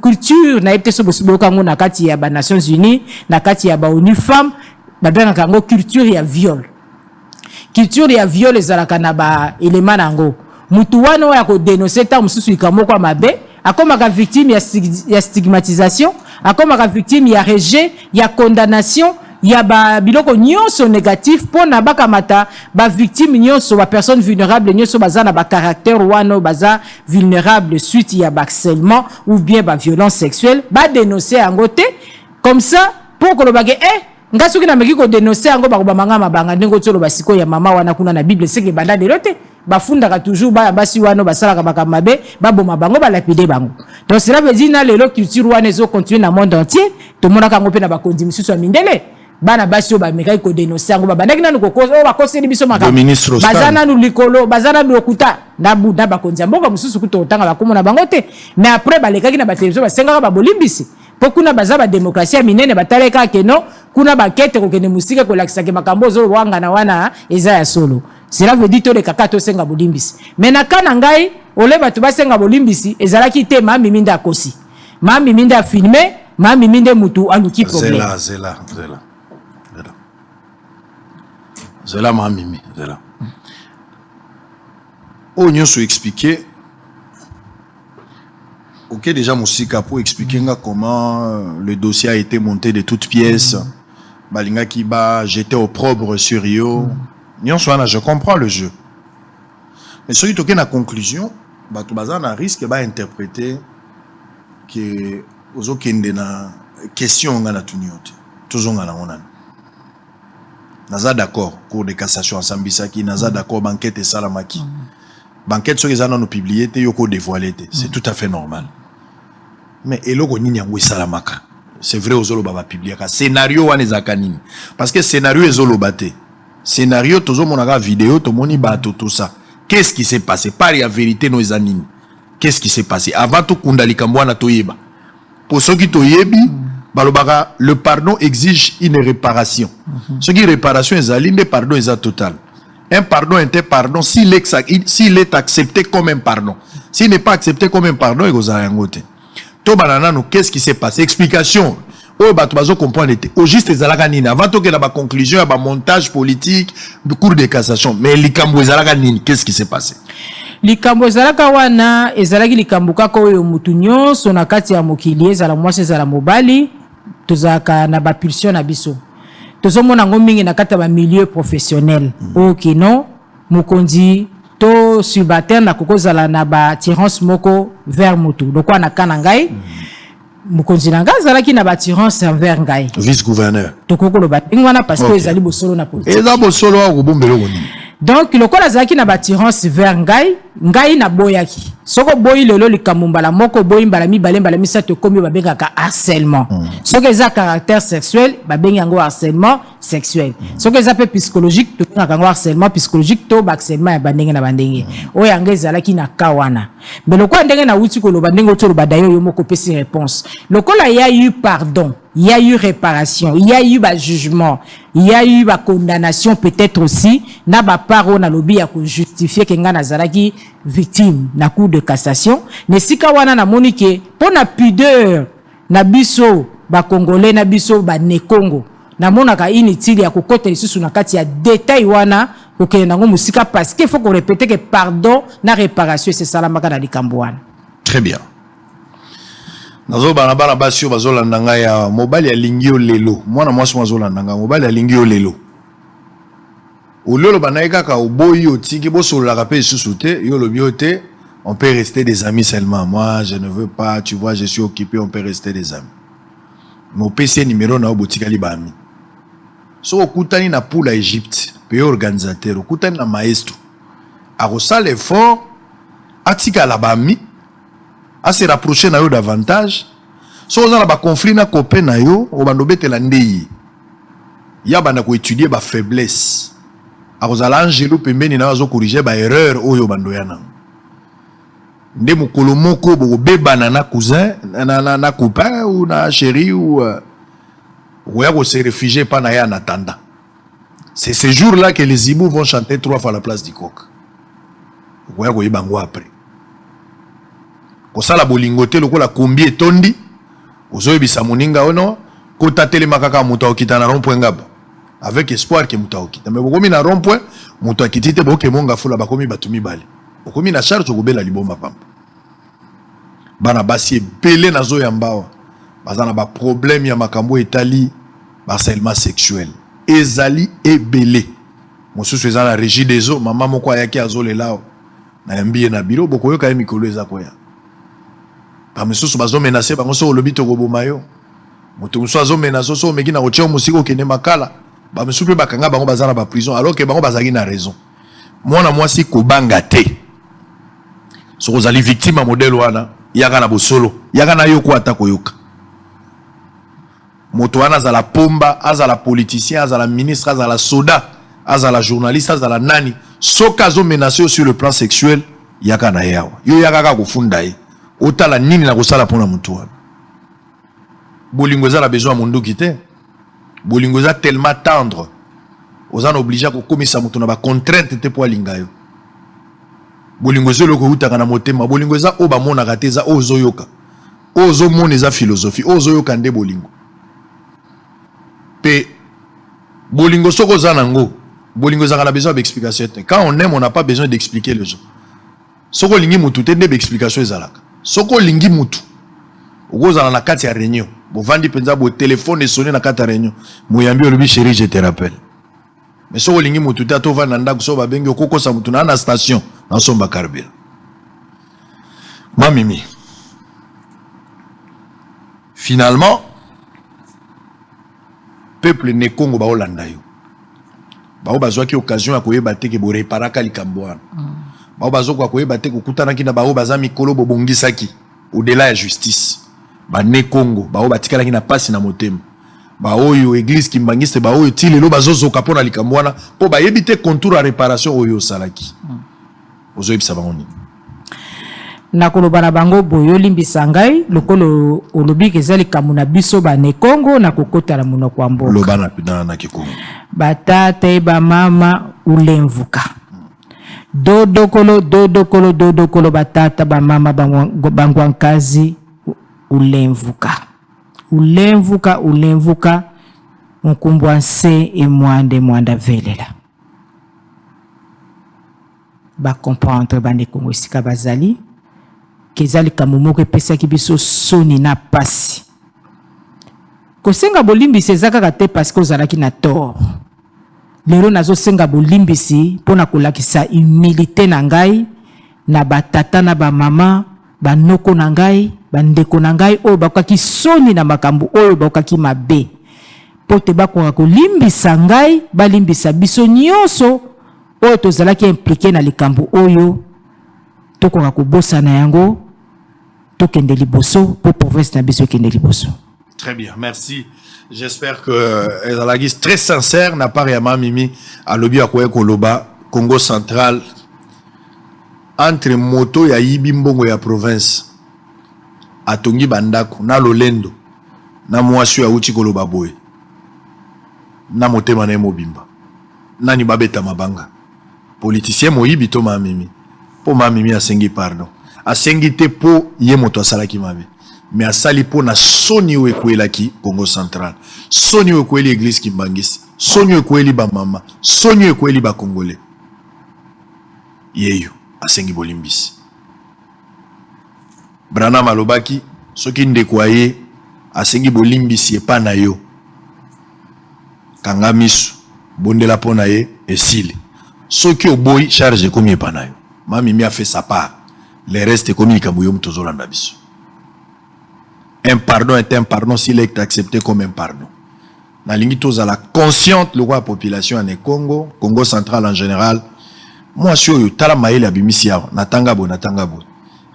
culture na ete so boka ngo na kati ya ba Nations Unies na kati ya ba ONU Femmes babenga ngo culture ya viol ezalaka na ba élément nango mutu wana ya ko dénoncer ta mususu ikamo kwa mabe akomaka victime ya stigmatisation akomaka victime ya rejet ya condamnation ya ba biloko nyonso négatif pour na bakamata ba victime nyonso ba personne vulnérable nyonso baza na ba caractère wana baza vulnérable suite ya harcèlement ou bien ba violence sexuelle ba dénoncer en côté comme ça pour que le bagé nga soki na meki ko dénoncer yango ba manga mabanga ndenge tsolo basiko ya mama wana kuna na bible seke banda de lote bafundaka toujours ba basi wana basalaka bakamabe baboma bango balapide bango. Donc cela veut dire na lelo culture wana ezo continuer na monde entier to monaka ngo pe na bakondi misusu ya mindele bana basi ba mekai ko dénoncer yango babandaki nanu ko ba koseli biso makaka bazana nu likolo bazana nu okuta na buda bakonzi mboka mususu kutotanga bakomona bango te mais après balekaki na ba télévision basengaka ba bolimbisi po kuna baza ba démocratie minene bataleka keno kuna bakete ko kene musika ko lakisa ke makambo zo wanga na wana eza ya solo. Cela veut dire to le kaka to senga bolimbisi mais na kana ngai ole batu basenga bolimbisi ezalaki te mami minda kosi mami minda filmer mami minda mutu aluki problème Zela mami zela. O nyonso expliquer Ok, déjà Moussika pour expliquer comment le dossier a été monté de toutes pièces. Balinga Kiba, j'étais opprobre sur Rio. Je comprends le jeu. Mais celui qui a la conclusion, Bazan a risque d'interpréter que aux autres question ngana tunyote. Toujours ngana onan. Naza d'accord, cour de cassation en Sambisaki, naza d'accord, banquette et salamaki. Banquette sur les années publié, yoko dévoilé, c'est tout à fait normal. Mais eloko nini yango salamaka. C'est vrai aux olo baba publié ka scénario wana zakanini. Parce que scénario ezolo baté. Scénario tozo monaka vidéo to moni bato tout ça. Qu'est-ce qui s'est passé? Par la vérité no zanini. Qu'est-ce qui s'est passé? Avant tout kundali kambwana toyeba. Pour ceux qui toyebi, balobaka le pardon exige une réparation. Ce qui réparation ezali le pardon est total. Un pardon est un pardon s'il est accepté comme un pardon. S'il n'est pas accepté comme un pardon, il y a un côté. Qu'est-ce qui s'est passé? Explication. Comprendre. Au juste avant que la conclusion, il y a un montage politique, de cour de cassation. Mais qu'est-ce qui s'est passé? Likambo ezalaka wana ezalaki likambo kaka oyo mutu nyonso na kati ya mokili ezala mwasi ezala mobali tozalaka na bapulsion na biso. Tozomona ngo mingi na kati ya milieu professionnel. Okino mokonzi to subalterne na kokozala na ba tirance moko vers mutu. Lokwa na kana ngai mokonzi na ngai azalaki na ba tirance envers ngai. Vice gouverneur. Tokokolo ba ngwana parce que ezali bosolo na politique. Eza bosolo ko bombelo ngoni. Donc lokola azalaki na ba tirance vers ngai na boyaki. Soko boyi lelo likambo mbala moko boyi mbala mibale mbala misato komi babengaka harcèlement. Soko eza caractère sexuel babengi yango harcèlement sexuel. Soko eza pe psychologique to bengaka yango harcèlement psychologique to harcèlement ya bandenge na bandenge. Oyo anga ezalaki na kawana. Mais lokola ndenge na wuti ko lo bandenge to lo badayo yo moko pesi réponse. Lokola il y a eu pardon, il y a eu réparation, il y a eu ba jugement, il y a eu ba condamnation peut-être aussi na ba paro na lobby ya ko justifier que nga nazalaki victime na cour de cassation. Ne sika wana na monike pona pudeur na biso ba congolais na biso ba ne Congo na monaka inutile ya kokota lisusu na kati ya détail wana kokende nango musika parce qu'il faut qu'on répète que pardon na réparation c'est ça la makana likambo wana. Très bien. Nazo bana bana basio bazolanda nga ya mobali ya lingio lelo mwana mwasi mazolanda nga mobali ya lingio lelo ololo banaika ka oboyi otiki bosolo la pe susute yo lobiote on peut rester des amis seulement. Moi je ne veux pas, tu vois, je suis occupé, on peut rester des amis. Mon PC numéro na obotika libami so okutani na poula Égypte pays organisateur okutani na maestro arosala l'effort atika la bami à se rapprocher na yo davantage. So on a ba conflit na copain na yo o bando betela ndei ya bana ko étudier ba faiblesse a kozala angelo pembeni na zo corriger ba erreur oyo bando yana nde mukolo moko bo bebana na cousin na copain ou na chéri ou ya ko se réfugier pas na ya en attendant. C'est ce jour-là que les Ibou vont chanter 3 fois la place du coq. Ya ko yibango après kosala bolingote lokola kombi etondi ozoyebisa moninga ono kota telema kaka muta okita na rond-point ngaba avec espoir que muta okita mais bokomi na rond-point muta kitite boke monga fula bakomi batumi bale bokomi na charge okobela liboma pampa bana basi ebele nazo ya mbawa bazana ba problème ya makambo etali harcèlement sexuel ezali ebele mosusu eza na régie des eaux mama moko ayaki azolelao na yambie na biro bokoyoka ye mikolo eza koya Pamesusu bazo menacé bango so lobi to koboma yo. Moto muso azo menacé so meki na kotia musiko kene makala. Bamesusu pe bakanga bango bazana ba prison alors que bango bazaki na raison. Mwana mwasi kobanga te. So kozali victime a modèle wana yaka na bosolo. Yaka na yo ko atako yoka. Moto wana azala pomba, azala politicien, azala ministre, azala soda, azala journaliste, azala nani. Soka zo menacé sur le plan sexuel yaka na yawa. Yo yaka ka kofunda ye. Otala nini na kosala pona mutu wana. Bolingo za la besoin mundu kite. Bolingo za tellement tendre. Ozana obligé ko komisa mutu na ba contrainte te po alinga yo. Bolingo zo loko utaka na motema. Bolingo za oba mona kateza ozo yoka. Ozo mona za philosophie. Ozo yoka nde bolingo. Pe bolingo soko za nango. Bolingo za na besoin d'explication. Quand on aime, on n'a pas besoin d'expliquer les gens. Soko lingi mutu te nde explication ezalaka. Soko lingi mutu. Ogoza na kati ya réunion. Bo vandi penza bo téléphone sonné na kati ya réunion. Muyambi olobi chérie je te rappelle. Mais soko lingi mutu ta to vanda ndako so ba bengi okoko sa mutu na station na somba karbira. Mamimi. Finalement, peuple ne Congo ba Holanda yo. Ba bazwa ki occasion ya koyeba te ke bo reparaka likambwana. Ba bazwa ko koyeba te ko kutana ki na ba baza mikolo bo bongisaki au-delà ya justice. Ba ne Congo ba batikala ki na pasi na motema. Ba oyo église kimbangiste ba oyo ti lelo bazozo kapona likambwana po ba yebite contour à réparation oyo salaki. Ozo yebisa bangoni. Na koloba na bango boyo limbisa ngai lokolo olobi kezali kamuna biso ba ne Congo na kokota na monoko wa mboka. Loba na Kikongo. Batata ba mama ulemvuka. Dodo kolo batata ba mama bangwankazi ulemvuka. Ulemvuka mkumbwa nse e mwanda velela. Ba comprendre ba ne Congo sika bazali. Kezali kamumoko epesa kibiso soni na pasi. Kosenga bolimbisi ezaka te parce que ozalaki na tort. Lero nazo senga bolimbisi pona kolakisa humilité na ngai na batata na ba mama banoko na ngai bandeko na ngai oyo bakaki soni na makambo oyo bakaki mabe. Pote bakoka kolimbisa ngai balimbisa biso nyonso oyo tozalaki impliqué na likambo oyo. Tokoka kobosa na yango tokende liboso pour province na biso kende liboso. Très bien, merci. J'espère que Ezalagi très sincère n'a pas réellement mimi à lobi akoye koloba Congo central entre moto ya yibimbongo ya province atongi bandako na lolendo na mwasi ya uti koloba boye na motema na mobimba nani babeta mabanga politicien moyibi to mamimi po mamimi asengi pardon asengi te po ye moto asalaki mabe mais asali po na soni o ekwelaki Congo central soni o ekweli église kimbangisi soni o ekweli ba mama soni o ekweli ba congolais yeyo asengi bolimbisi Brana malobaki soki ndeko aye asengi bolimbisi epa na yo kanga misu bondela po na ye esile soki oboyi charge komi epa na yo mamimi a fait sa part le reste komi kabuyo mtozolanda biso. Un pardon est un pardon s'il est accepté comme un pardon. Na lingi tozala consciente le roi population en Congo, Congo central en général. Moi sur yo tala maele abimisi ya natanga bo.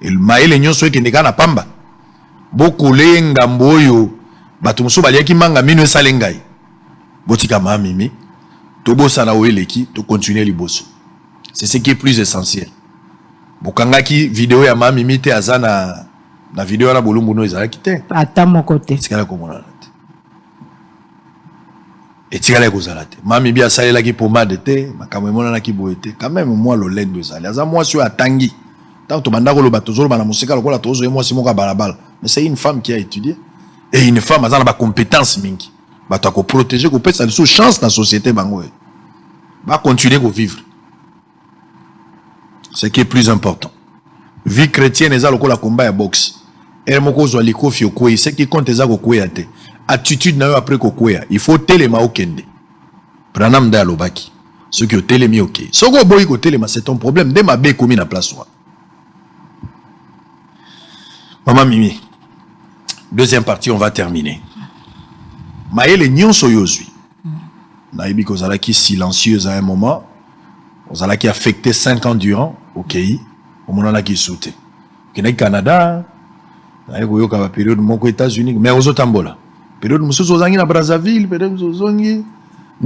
Et le maele nyonso ekendeka na pamba. Boko le ngambo oyo bato muso baliaki manga mino esalengai. Botika mamimi to bosa na oeleki to continuer liboso. C'est ce qui est plus essentiel. Bokangaki vidéo ya mamimi te azana na vidéo na bolumbu no ezalaki te ata moko te tikala komona te et tikala kozala te mami bi asalelaki pomade te makambo emonanaki boye te quand même moi lolendo ezali aza mwasi oyo atangi tant to banda koloba tozoloba na mosika lokola tozoye mwasi moko balabala mais c'est une femme qui a étudié et une femme aza na ba compétence mingi bato ko protéger ko pesa sous chance na société bango ba continuer ko vivre. Ce qui est plus important. Vie chrétienne eza lokola combat ya boxe. Elle moko zo likofi okoyi, ce qui compte eza kokoya te. Attitude na yo après kokoya, il faut telema okende. Pranam da lobaki. Ce qui o telemi OK. Soko boyi ko telema c'est ton problème, de ma be komi na place wa. Maman Mimi. Deuxième partie, on va terminer. Maëlle nyonso yozui. Na yebi ko zalaki silencieuse à un moment. On a qui affecté 5 ans durant au pays. On a qui sauté. Au Canada, on a eu une période aux États-Unis, mais aux autres Tambola. Période où nous sommes à Brazzaville, période où nous sommes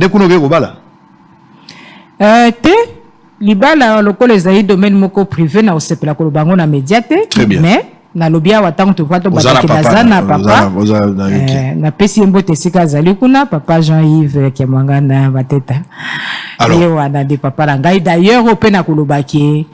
à Bala. Libala, le domaine moko privé, na osepela kolobango na médiate. Très bien. Mais na lobia watang to vato bataki bazana papa. Na pesi mbote sika zali kuna papa Jean-Yves Kemangana bateta. Alors, wana de papa langai d'ailleurs opena kolobaki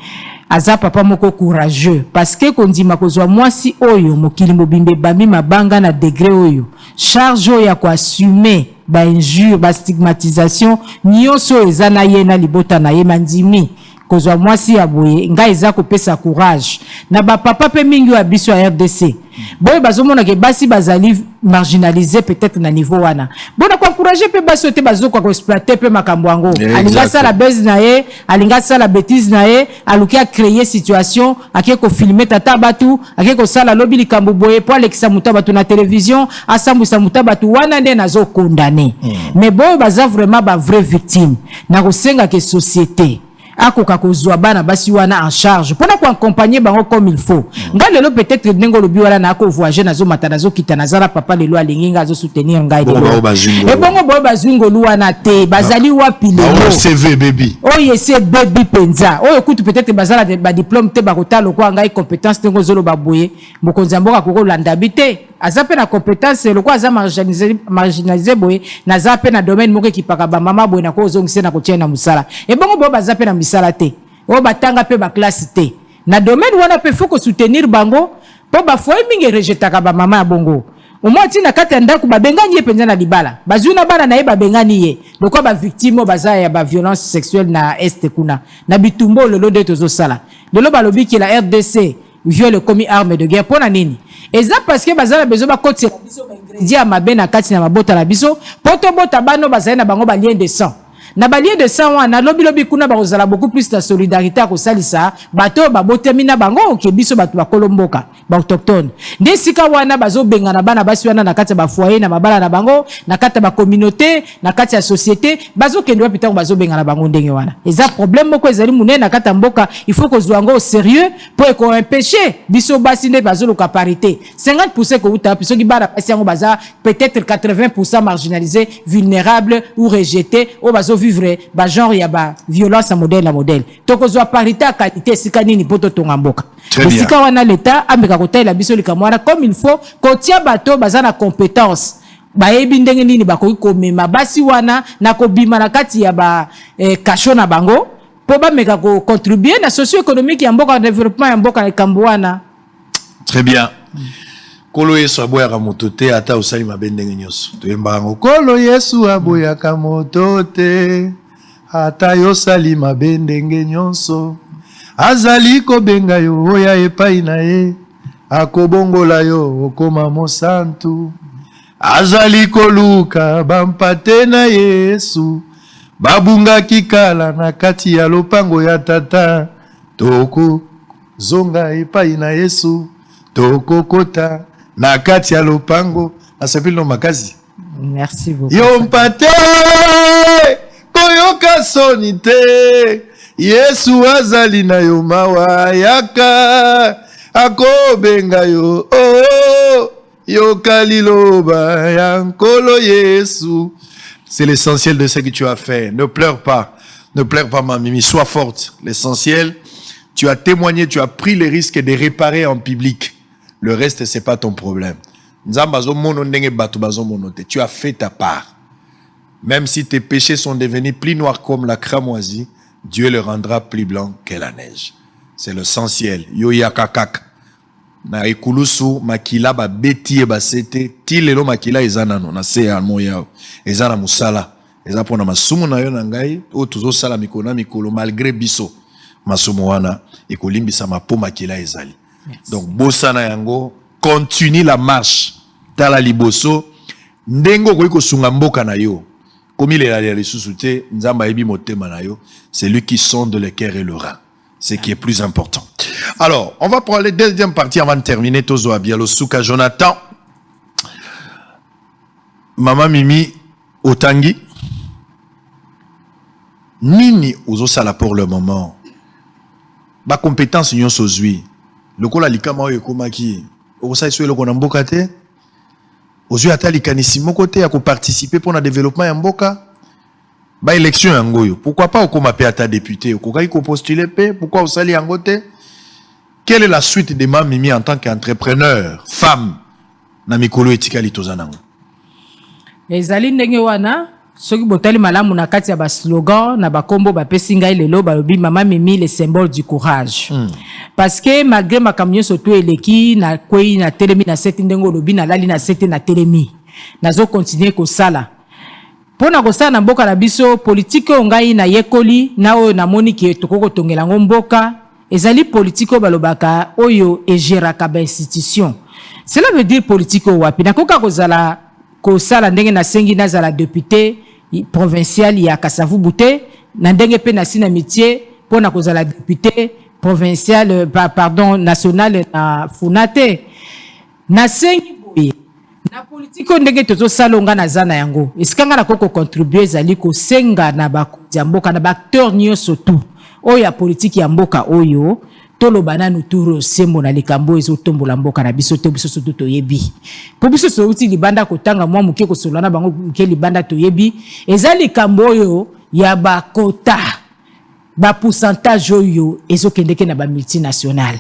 aza papa moko courageux parce que kondima kozwa mwasi oyo mokili mobimbe bami mabanga na degré oyo charge oyo ya ko assumer ba injure ba stigmatisation nyonso ezana ye na libota na ye mandimi kozwa mwasi ya boye ngai eza kopesa courage na bapapa pe mingi ya biso ya RDC boye bazomona ke basi bazali marginalisé peut-être na niveau wana bona ko encourager pe basi te bazoko ko exploiter pe makambo yango alinga sala base na ye alinga sala bêtise na ye aluki a créer situation ake ko filmer tata batu ake ko sala lobi likambo boye po alekisa muta batu na télévision asambwisa muta batu wana nde nazo condamner mais boye baza vraiment ba vraie victime na kosenga ke société akoka kozwa bana basi wana en charge pona ko accompagner bango comme il faut ngai lelo peut-être ndengo lobi wala na ko voyager nazo mata nazo kita nazala papa lelo alinginga azo soutenir ngai et bongo boy bazungo luwana te bazali wapi lelo CV baby oye c'est baby penza oyo kutu peut-être bazala ba diplôme te bakota lokwa ngai compétence tengo zolo baboye mokonza mboka koko landabité azape na compétence lokwa aza marginalisé boye na zape na domaine moko ki paka ba mama boye na ko zongise na ko tiena musala et bongo boy bazape na misala te o batanga pe ba classe te na domaine wana pe faut ko soutenir bango po ba foi mingi rejetaka ba mama bongo au moins tina kata ndako ba bengani penza na libala bazuna bana na ye ba bengani ye lokwa ba victime baza ya ba violence sexuelle na est kuna na bitumbo lelo de tozo sala lelo balobi ki la RDC viole commis arme de guerre pona nini eza parce que bazala bezo ba kotira biso ba ingrédient mabe na kati na mabota la biso poto bota bano bazali na bango ba lien de sang na ba lien de sang wana lobi kuna ba kozala beaucoup plus de solidarité ko salisa bato ba botemi na bango ke biso bato ba kolomboka ba autochtone nde sika wana bazo benga na bana basi wana na kati ba foyer na mabala na bango na kati ba communauté na kati ya société bazo kendwa pitako bazo benga na bango ndenge wana eza problème moko ezali munene na kati mboka il faut ko zwango au sérieux pour ko empêcher biso basi nde bazo loka parité 50% ko uta biso ki bana basi yango baza peut-être 80% marginalisés vulnérables ou rejetés au bazo vivre ba genre ya ba violence à modèle toko zo parité à qualité sika nini poto tonga mboka sika wana l'état ameka kotela biso likamwana comme il faut kotia bato baza na compétence ba yebi ndenge nini bakoki komema basi wana na kobima na kati ya ba kasho na bango po ba meka ko contribuer na socio-économique ya mboka développement ya mboka na kambwana. Très bien. Kolo Yesu aboyaka moto te ata osali mabe ndenge nyonso toyemba yango Kolo Yesu aboyaka moto te ata yosali mabe ndenge nyonso azali kobenga yo oya epai na ye akobongola yo okoma mosantu azali koluka bampate na Yesu babungaki kala na kati ya lopango ya tata toko zonga epai na Yesu toko kota na kati ya lopango asepilo makazi. Merci beaucoup. Yo mpate koyoka soni te Yesu azali na yo mawa yaka akobenga yo yo kaliloba ya nkolo Yesu. C'est l'essentiel de ce que tu as fait. Ne pleure pas ma Mimi, sois forte. L'essentiel, tu as témoigné, tu as pris les risques de réparer en public. Le reste, c'est pas ton problème. Tu as fait ta part. Même si tes péchés sont devenus plus noirs comme la cramoisie, Dieu le rendra plus blanc que la neige. C'est l'essentiel. Yo yakakak. Na ekulusu makila ba beti e ba sete tilelo makila ezanano na se ya moya ezana musala ezapona masumu na yo na ngai o tuzo sala mikona mikolo malgré biso masumu wana ekolimbisa mapo makila ezali. Donc bosana yango continue la marche tala liboso ndengo ko sunga mboka na yo comme il est là les sous-souté nzamba ebi motema na yo c'est lui qui sonde le cœur et le rein. Ce qui est plus important. Alors, on va prendre la deuxième partie avant de terminer. Tozo Abialo Souka Jonathan. Maman Mimi Otangi. Nini Ozosala pour le moment. Ma compétence yon sozui. Le kola likama oyo komaki. Osa iswe loko na mboka te. Ozui ata likanisi moko te ya ko participer pour na développement ya mboka. Ba élection yangoyo. Pourquoi pas okoma pe ata député, okokai ko postuler pe, pourquoi osali yangote? Quelle est la suite de ma Mimi en tant qu'entrepreneur, femme na mikolo etikali tozanango? Ezali ndenge wana soki botali malamu na kati ya ba slogan na ba kombo ba pesinga lelo ba lobi mama Mimi le symbole du courage. Parce que malgré makamyo soto eleki na kwei na telemi na seti ndengo lobi na lali na seti na telemi. Nazo continuer ko sala. pona kosala na mboka na biso politique oyo ngai na yekoli na oyo namoni ke tokoko tongela ngo mboka ezali politique oyo balobaka oyo egeraka ba institution. Cela veut dire politique oyo wapi nakoka kozala kosala ndenge na sengi nazala député provincial ya Kasavubu te na ndenge pe na sina métier pona kozala député provincial national na Funate na sengi boye na politique ndenge tozo salonga na zana yango esikanga na koko contribuer ezali ko senga na bakuti ya mboka na acteur nyonso tout oyo ya politique ya mboka oyo toloba nanu turo sembo na likambo ezotombola mboka na biso te biso soto toyebi po biso souti libanda kotanga mwa muke kosolana bango muke libanda toyebi ezali likambo oyo ya bakota ba pourcentage oyo ezokendeke na ba multinational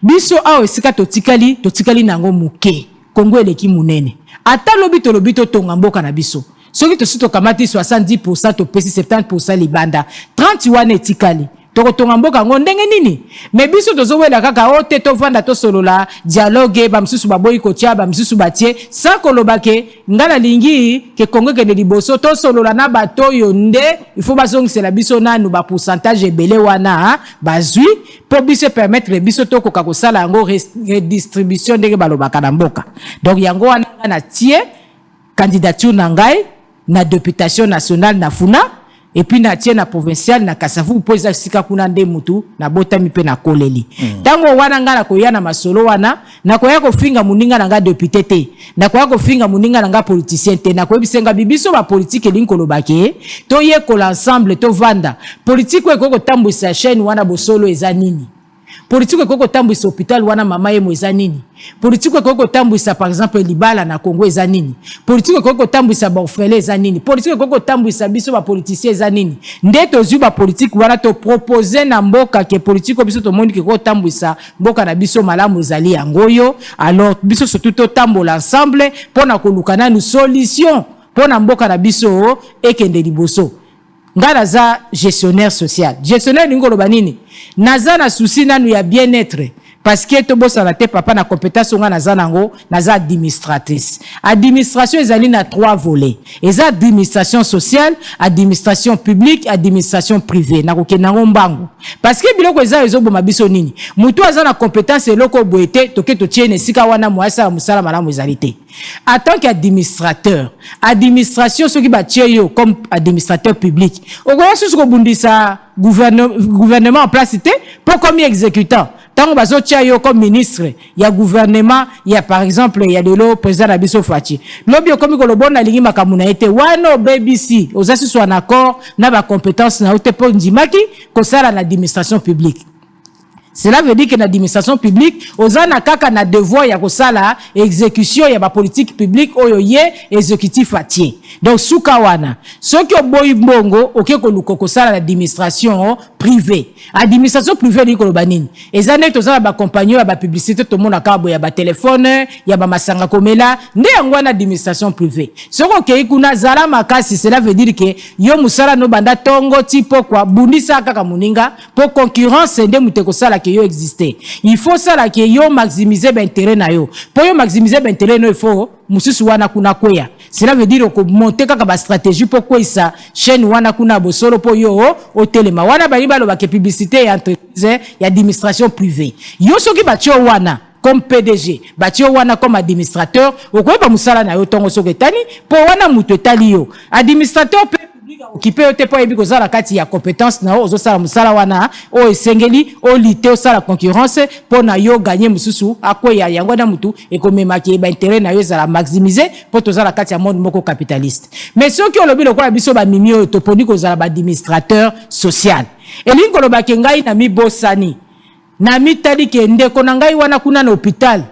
biso awo esika totikali nango muke Congo eleki munene ata lobi to tonga mboka na biso soki tosito kamati 70% to pesi 70% libanda 30 wana etikali toko tonga mboka ngo ndenge nini me biso tozowela kaka ote to vanda to solola dialogue ba msusu baboyi kotia ba msusu batie sa kolobake ngala lingi ke Congo ke liboso to solola na bato yo nde il faut bazongisela biso nanu ba pourcentage ebele wana bazwi po biso permettre biso to koka kosala ngo redistribution ndenge balobaka na mboka donc yango wana na tie candidature na ngai na députation nationale na Funa et puis na tie na provincial na Kasavubu po eza sika kuna nde mutu na botami pe na koleli tango wana ngala koya na masolo wana na koya kofinga muninga na nga député te na koya kofinga muninga na nga politicien te na koyebisenga bibiso ba politique elinkolobake to ye ko l'ensemble to vanda politique ko tambwisa chaîne wana bosolo eza nini politique ko tambwisa hôpital wana mama ye mo eza nini politique ko tambwisa par exemple libala na Congo eza nini politique ko tambwisa ba orphelin eza nini politique ko tambwisa biso ba politicien eza nini ndeto zuba politique wana to proposer na mboka ke politique biso to moni ko tambwisa mboka na biso malamu ezali yangoyo alors biso surtout to tambola ensemble pona kolukana nu solution pona mboka na biso ekende liboso ngala za gestionnaire social gestionnaire ngoloba nini naza na souci nanu ya bien-être parce que to bosa te papa na compétence nga naza nango naza administratrice administration ezali na 3 volets eza administration sociale administration publique administration privée na kokenango mbango parce que biloko eza ezoboma biso nini mutu aza na compétence eloko boete toke to tiene sika wana mwasa la musala malamu ezali te en tant qu'administrateur administration soki ba yo comme administrateur public okoya susu ko bundisa gouvernement en place te pour comme exécutant tant bazo yo comme ministre ya gouvernement ya par exemple ya lelo président Abisso Fachi lobi comme ko lobona lingi makamuna ete wano BBC ozasu so en accord na ba compétence na ote po ndimaki ko sala l'administration publique. Cela veut dire que l'administration publique ozana kaka na devoir ya kosala exécution ya ba politique publique oyo ye exécutif atie. Donc sukawana soki oboyi mbongo okeko lukoko sala l'administration privée. Administration privée liko lobanini. Ezane tozala ba compagnie ya ba publicité to mona kabo ya ba téléphone ya ba masanga komela nde yango na administration privée. Soko ke kuna zala makasi cela veut dire que yo musala no banda tongo tipo kwa bundisa kaka muninga pour concurrence nde muteko sala que yo exister. Il faut ça là que yo maximiser l'intérêt na yo. Pour yo maximiser l'intérêt no il faut mususu wana kuna kweya. Cela veut dire que monter kaka ba stratégie pour quoi ça chaîne wana kuna bosolo po yo au telema wana ba libalo ba publicité et entreprise et administration privée. Yo soki ba tio wana comme PDG, batio wana comme administrateur, okoye ba musala na yo tongo soketani po wana mutu etali yo. Administrateur occupé au tepo ebi kozala kati ya compétence na ozo sala musala wana o esengeli o lité o sala concurrence pour na yo gagner mususu akoya yango na mutu e komemaki ba intérêt na yo za la maximiser pour tozala kati ya monde moko capitaliste mais ceux qui ont lobi lokola biso ba mimio toponi kozala ba administrateur social elingo lobaki ngai na mi bosani na mitali ke ndeko na ngai wana kuna na hôpital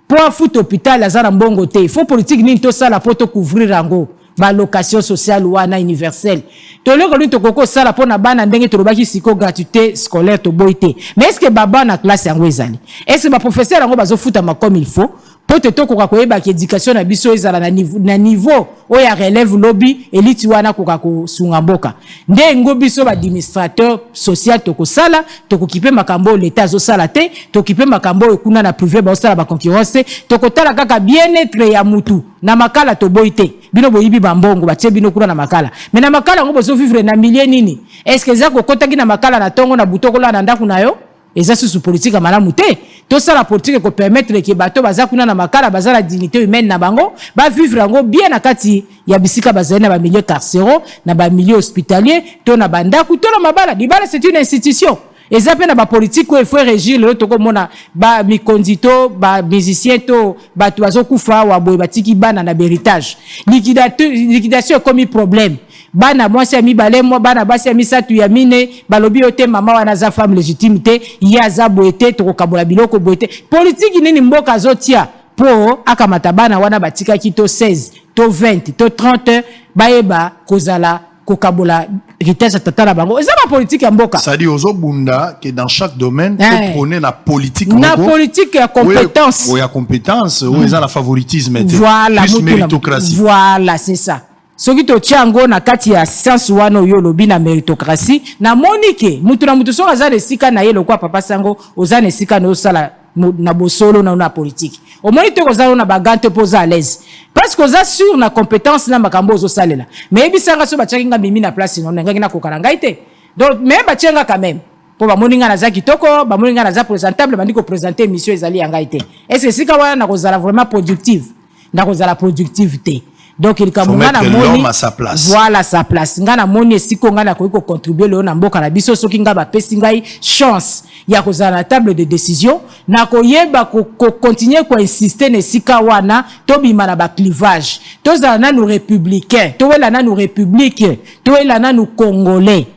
pour afuta hôpital azala mbongo te il faut politique ni to sala pour to couvrir ango ba location sociale wana universelle to leko ni to koko sala pona bana ndenge to lobaki siko gratuité scolaire to boité mais est-ce que baba na classe yango ezali est-ce que ba professeur yango bazo futa ma comme il faut Peut-être koka koyeba ki éducation na biso ezala na niveau oya relève lobby eliti wana koka ko sungamboka nde ngo biso ba administrateur social toko sala toko kipe makambo l'état zo sala te toko kipe makambo ekuna na privé ba sala ba concurrence toko tala kaka bien-être ya mutu na makala to boite bino boyibi bambongo batie bino kuna na makala mais na makala ngo bozo vivre na milieu nini est-ce que za ko kotaki na makala na tongo na butoko la na ndaku nayo eza sous politique malamu te to ça la politique ko permettre que bato baza kuna na makala baza la dignité humaine na bango ba vivre ngo bien na kati ya bisika baza na ba milieu carcéraux na ba milieu hospitalier to na banda ku to na mabala dibala c'est une institution eza pe na ba politique ko il faut régir le to ko mona ba mikondito ba musicien to bato bazo kufa wa boy batiki bana na héritage liquidation comme problème bana mwasi ya mibale mwa bana basi ya misatu ya mine balobi ote mama wana za femme légitimité ya za boete to kokabola biloko boete politique nini mboka zotia po akamata bana wana batika ki to 16 to 20 to 30 baeba kozala kokabola richesse tatala bango eza ba politique ya mboka ça dit ozo bunda que dans chaque domaine faut prôner la politique na politique ya compétence ou ya compétence ou eza la favoritisme voilà plus méritocratie voilà c'est ça soki to tiango na kati ya science wana yo lobi na méritocratie na monike mutu na mutu so azale sika na ye lokwa papa sango ozane sika no sala na bosolo na politique au moins te kozalo na bagante poza à l'aise parce que oza sur na compétence na makambo zo salela mais bisanga so bachakinga mimi na place non ngaki na kokaranga ite donc mais bachenga quand même po ba moninga na za kitoko ba moninga na za présentable bandiko présenter mission ezali yanga ite est-ce que sika wana na kozala vraiment productive na kozala productivité donc il kamuna na moni à sa place voilà sa place ngana moni esiko ngana ko contribuer le na mboka na biso soki ngaba pesi ngai chance ya kozala na table de décision na koyeba ko continuer ko insister ne sika wana to bima na ba clivage to za na nous républicain to wela na nous république to wela na nous congolais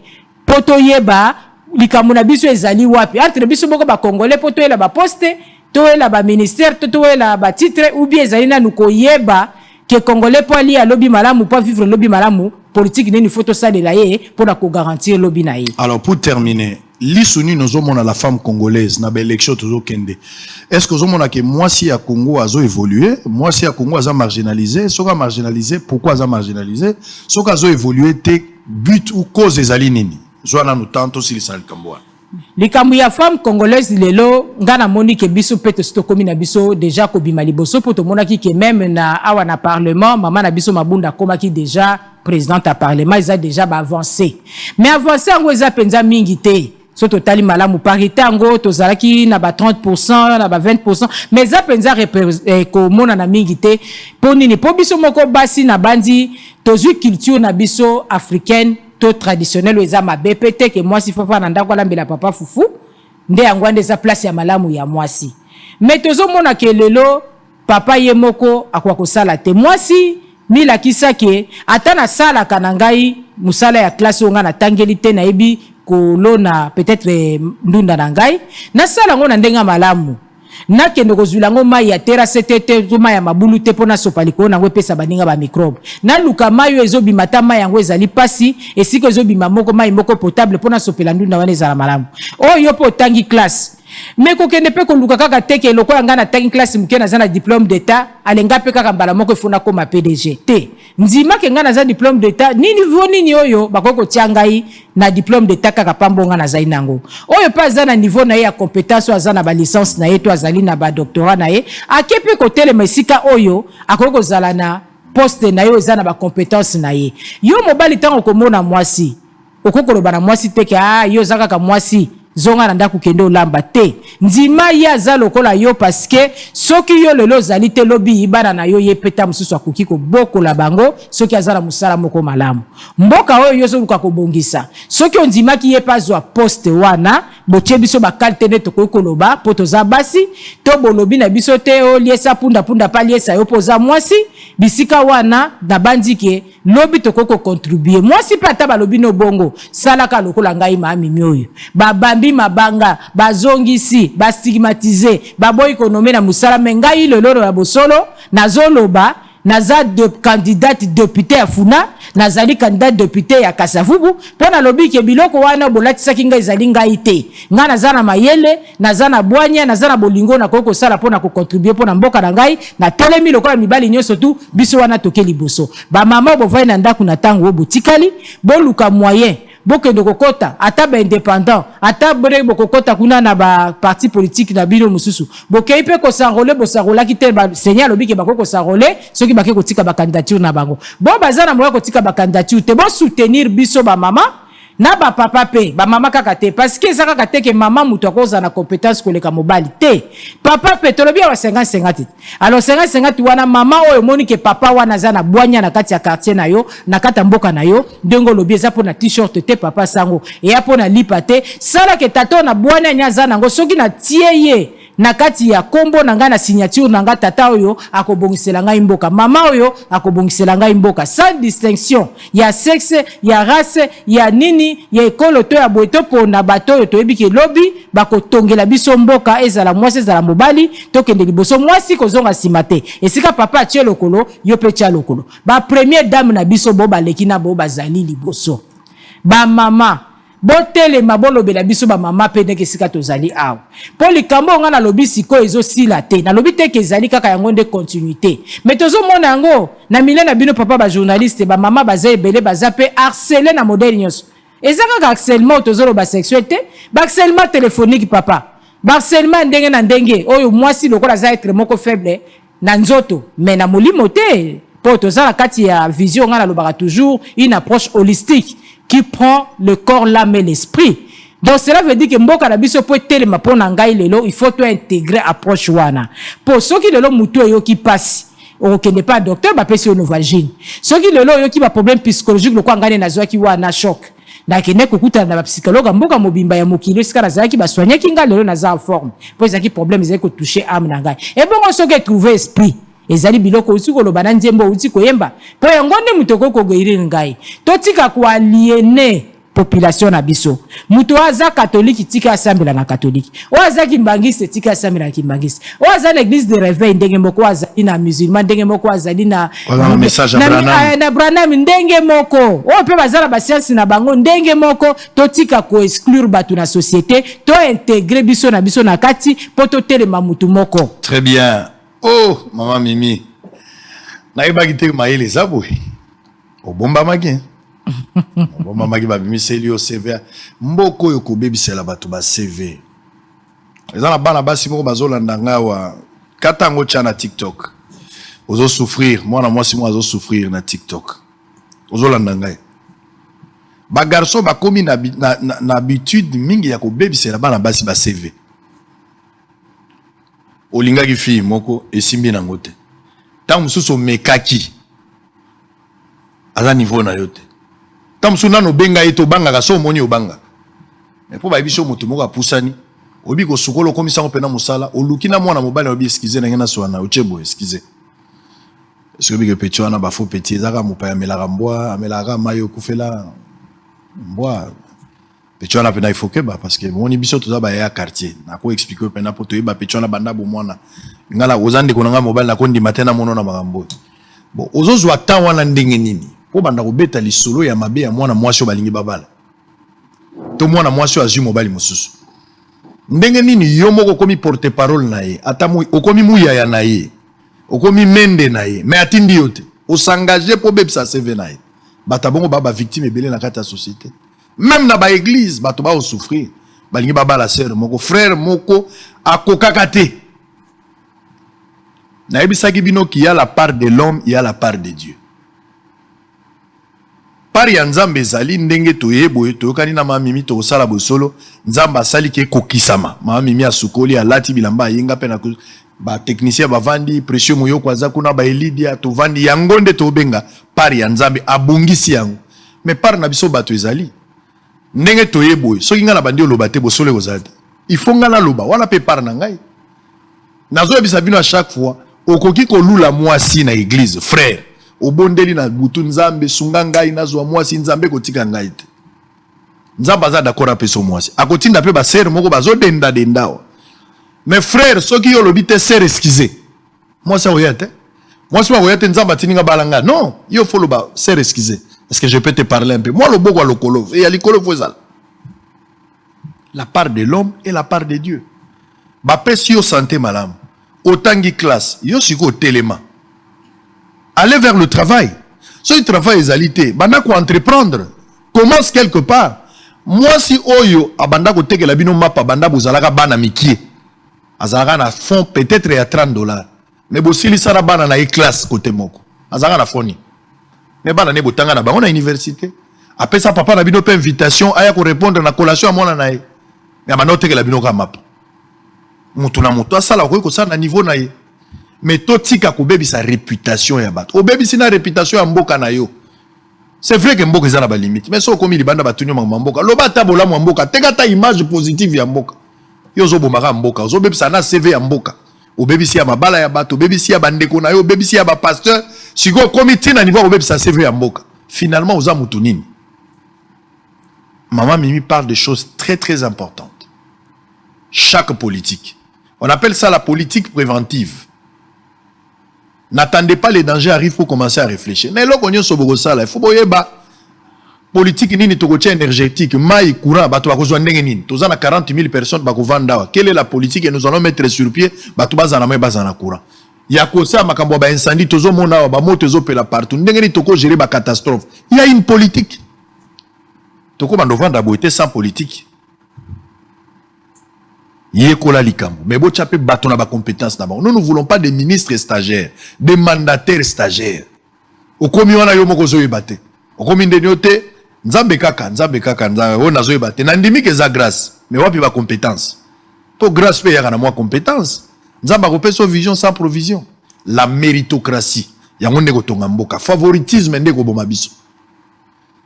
poto yeba likamuna biso ezali wapi entre biso boko ba congolais poto yela ba poste to wela ba ministère to wela ba titre ou bien ezali na nous koyeba que congolais pour aller à lobby malamu pour vivre lobby malamu politique n'est une photo ça de l'aïe pour la garantir lobby naïe. Alors pour terminer l'issuni nous avons la femme congolaise na belle élection toujours kende est-ce que nous avons que moi si à Congo a évolué moi si à Congo a marginalisé ce qu'a marginalisé pourquoi a marginalisé ce qu'a évolué te but ou cause des alinini joana nous tantôt si le Kamboa likambu ya femme congolaise lelo ngana moni ke biso pete stokomi na biso déjà ko bima liboso poto monaki ke même na awa na parlement maman na biso mabunda komaki déjà présidente à parlement ils a déjà ba avancé mais avancé ngo eza penza mingi te so totali malamu parité ngo tozalaki na ba 30% na ba 20% mais za penza ko mona na mingi te poni ni po biso moko basi na bandi tozu culture na biso africaine traditionnel eza ma BPT que moi si fafa na ndako la mbela papa fufu nde yangwande za place ya malamu ya mwasi mais tozo mona ke lelo papa ye moko akwa kosala te mwasi mila kisake atana sala kanangai musala ya classe onga na tangeli te na ebi kolona peut-être ndunda na ngai na sala ngona ndenga malamu na kende kozula ngo mai ya tera setete to mai ya mabulu te pona sopaliko na ngwe pesa baninga ba microbe na luka mayo ezobi matama yango ezali pasi esiko ezobi mamoko mai moko potable pona sopela ndunda wana ezala malamu oyo po tangi classe mais ko kende pe ko luka kaka teke lokola ngana tangi classe mukena za na diplôme d'état alenga pe kaka mbala moko ifuna ko ma PDG te ndima ke ngana za diplôme d'état nini niveau nini oyo bakoko tiangai na diplôme d'état kaka pambonga na zaina ngo oyo pa za na niveau na ye ya compétence o za na ba licence na ye to azali na ba doctorat na ye akepe ko tele mesika oyo akoko zala na poste na yo za na ba compétence na ye yo mobali tango ko mona mwasi okoko loba na mwasi teke yo zaka ka mwasi zonga na ndaku kendo lamba te ndima ya za lokola yo parce que soki yo lelo zali te lobi ibana na yo yepeta mususu akoki ko boko la bango soki azala musala moko malamu mboka oyo yo soka ko bongisa soki ondima ki yepazwa poste wana boche biso bakalte ne toko koloba poto za basi to bolobi na biso te o liesa punda pa liesa yo poza mwasi bisika wana na bandike lobi toko ko contribuer mwasi pata balobi no bongo salaka lokola ngai mami mioyo babambi mabanga bazongisi bastigmatiser babo économie na musala mengai leloro ya bosolo na zoloba naza de candidate député ya Funa nazali candidate député ya Kasavubu pona lobi ke biloko wana bolatisaki ngai ezali ngai te nga naza na mayele naza na bwanya naza na bolingo na koko sala pona ko contribuer pona mboka na ngai na tolemi lokola mibali nyonso tu biso wana toke liboso ba mama bo vai na ndaku na tango botikali boluka moyen bokende kokota ata ba indépendant ata bore bokokota kuna na ba parti politique na bino mususu bokei pe ko s'enrôler bo s'enrôler te ba seigneur lobi ke bako ko s'enrôler soki bake kotika ba candidature na bango bo bazana moyo kotika ba candidature te bo soutenir biso ba mama na ba papa pe ba mama kaka te parce que ça kaka te ke mama muto akoza na compétence koleka mobali te papa pe to lobi wa 50-50 alors 50-50 wana mama oyo moni ke papa wana za na bwanya na kati ya quartier na yo na kata mboka na yo ndongo lobi za pona t-shirt te papa sango e ya pona lipa te sala ke tato na bwanya nyaza nango soki na tie ye na kati ya kombo na nga na signature na nga tata oyo akobongisela ngai mboka mama oyo akobongisela ngai mboka sans distinction ya sexe ya race ya nini ya ekolo to ya boeto po na bato oyo toyebi ke lobi bakotongela biso mboka ezala mwasi ezala mobali tokende liboso mwasi kozonga nsima te esika papa atie lokolo yo pe tia lokolo ba première dame na biso bo baleki na bo bazali liboso ba mama botele mabolo bela biso ba mama pe ndeke sika tozali aw po likambo nga na lobi siko ezo sila te na lobi te ke ezali kaka yango nde continuité mais tozo mona yango na mile na bino papa ba journaliste ba mama baza ebele baza pe harceler na modèle nyonso ezaka ka harcèlement tozo lo ba sexuel te ba harcèlement téléphonique papa ba harcèlement ndenge na ndenge oyo mwasi lokola za être moko faible na nzoto mais na molimo te po toza na kati ya vision nga na lobaka toujours une approche holistique qui prend le corps, l'âme et l'esprit. Donc cela veut dire que mboka na biso po telema pona ngai lelo il faut to intégrer approche wana. Pour ceux qui lelo mutu yo qui passe o kende pas docteur ba pesi onovagine. Ceux qui lelo yo qui ba problème psychologique le kwa ngane na zwa ki wana choc. Na kene kokuta na ba psychologue mboka mobimba ya mokilo sika na zaki ba soigner ki ngale lelo na za forme. Po ezaki problème ezaki ko toucher âme na ngai. Et bon on se que trouver esprit. Ezali biloko utsiko lo bana nzembo utsiko yemba po yango nde mutoko ko geiri ngai totika ko aliéner population na biso muto aza catholique tika asambela na catholique o aza kimbangiste tika asambela na kimbangiste o aza na église de réveil ndenge moko azali na musulman ndenge moko azali na message na Branham ndenge moko o pe bazala ba science na bango ndenge moko totika ko exclure batu na société to intégrer biso na kati po to telema mutu moko. Très bien. Oh, maman Mimi. Naïba qui te maïle zabou. O bomba magi. O bomba magi ba Mimi c'est lui au CV. Mboko yoko baby c'est la bato ba CV. Ezana bana basi moko bazolanda ngawa. Katango cha na TikTok. Ozo souffrir, moi si moi ozo souffrir na TikTok. Ozolanda ngai. Ba garçon ba komi na habitude mingi ya ko baby c'est la bana basi ba CV. Olinga ki fi moko esimbi na ngote. Ta mususu mekaki. Ala niveau na yote. Ta mususu nano benga eto banga ka so moni obanga. Mais po ba biso moto moko apusani. Obi ko sukolo komisa ko pena musala. Oluki na mwana mobali obi eskize na ngena so na ochebo eskize. Est-ce que petit wana ba fo petit zaka mopa ya melaka mbwa, amelaka mayo kufela mbwa. Petit wana pena ifoke ba parce que moni biso toza ba ya quartier. Na ko expliquer pena po to yeba petit wana banda bo mwana. Ngala ozande konanga mobali na kondi matena mono na makambo. Bon, ozozwa ta wana ndenge nini? Po banda ko beta lisolo ya mabe ya mwana mwasi balingi babala. To mwana mwasi azu mobali mususu. Ndenge nini yo moko komi porte parole na ye, ata mo okomi muya ya na ye. Okomi mende na ye, mais atindi yote. O s'engager po bebsa seve na ye. Bata bongo baba victime ebele na kata société. Même na ba église bato ba souffrir. Balingi baba la sœur moko frère moko akokakate. Na ebisaki bino qu'il y a la part de l'homme, il y a la part de Dieu. Par ya nzambe ezali ndenge toyebo toyokani na mamimi to sala bosolo nzamba asali ke kokisama mamimi asukoli alati bilamba yenga pe na ba technicien bavandi pression moyoko aza kuna ba elidia to vandi yango nde to benga par ya nzambe abungisi yango mais par na biso bato ezali ndenge toyebo soki nga na bandi oloba te bosolo kozali il faut nga na loba wana pe par na ngai nazo ebisa bino à chaque fois okoki kolula mwasi na église frère obondeli na butu nzambe sunga ngai nazwa mwasi nzambe kotika ngai te nzamba za d'accord apeso mwasi akotinda pe ba sœur moko bazo denda dendawa mais frère soki yo lobi te sœur excusez moi ça oyate Moi, si je suis en train balanga, non, il faut le bas, c'est excusé. Est-ce que je peux te parler un peu? Moi, le beau, le colo, et il y a le colo, la part de l'homme et la part de Dieu. Bapé si yo santé madame, autant de classe, yo si ko téléma. Allez vers le travail. Si le travail est alité, banda ko entreprendre. Commence quelque part. Moi si oyo abanda ko teke la bino mapa banda bozalaka bana mikie. Azalaka na fond peut-être ya $30. Mais bosili sara bana na classe côté moko. Azalaka na foni. Mais bana ne botanga na bango na université. Après ça papa na bino pe invitation aya ko répondre na collation à mona na ye. Mais bana teke la bino ka mapa. Mutu na mutu asala ko ça na niveau na ye. Mais totika ko bebi sa réputation ya bato. O bebi sina réputation ya mboka na yo. C'est vrai que mboka ezana ba limite. Mais so komi libanda batunyo mboka. Loba tabola mboka. Teka ta image positive ya mboka. Yo zo bomaka mboka. Zo bebi sana CV ya mboka. O bebi si ya mabala ya bato. O bebi si ya bandeko na yo. O bebi si ya ba pasteur. Siko komi tina niveau o bebi sa CV ya mboka. Finalement oza mutu nini. Maman Mimi parle de choses très très importantes. Chaque politique. On appelle ça la politique préventive. N'attendez pas les dangers arrivent pour commencer à réfléchir. Mais là, il faut que politique nini tokotia énergétique, maï courant, bato bakozwa ndenge nini. Tozana 40 000 personnes bakovanda. Quelle est la politique que nous allons mettre sur pied? Bato bazana mai bazana courant. Ya kosa makambo ba incendie tozo mona ba moto zo pela partout. Ndenge ni toko gérer ba catastrophe. Il y a une politique. Toko bandovanda boité sans politique. Yekola likambo. Mais bo tchape bato na ba compétence d'abord. Nous ne voulons pas des ministres stagiaires, des mandataires stagiaires. Okomi wana yo moko zo yebate. Okomi ndenyote nzambe kaka nzambe ona zo yebate. Na ndimi ke za grâce, mais wapi ba compétence. To grâce pe yaka na moi compétence. Nzamba ko peso vision sans provision. La méritocratie. Yango ndeko tonga mboka. Favoritisme ndeko boma biso.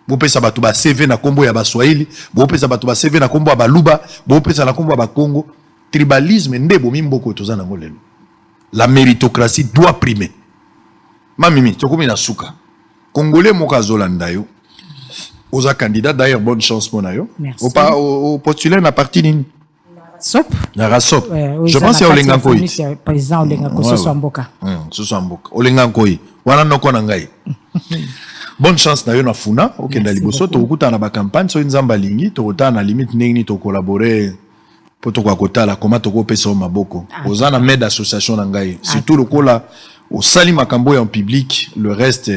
Bo pesa bato ba CV na kombo ya ba Swahili, bo pesa bato ba CV na kombo ya ba Luba, bo pesa na kombo ya ba Congo. Tribalisme ndebo mimboko tozana ngolelo. La méritocratie doit primer. Mamimi, tokomi na suka. Congolais moka zolanda yo. Oza candidat d'ailleurs bonne chance mona yo. Au postuler na parti nini? Sop. Na rasop. Je pense ya Olenga Nkoi. Président Olenga Nkoi so mboka. So mboka. Olenga Nkoi. Wana noko na ngai. Bonne chance na yo na funa. Okenda liboso to okuta na ba campagne so nzamba lingi to kota na limite nini to collaborer. Poto kwa kotala koma toko pesa maboko ozana med association na ngai surtout lokola au sali makambo ya en public le reste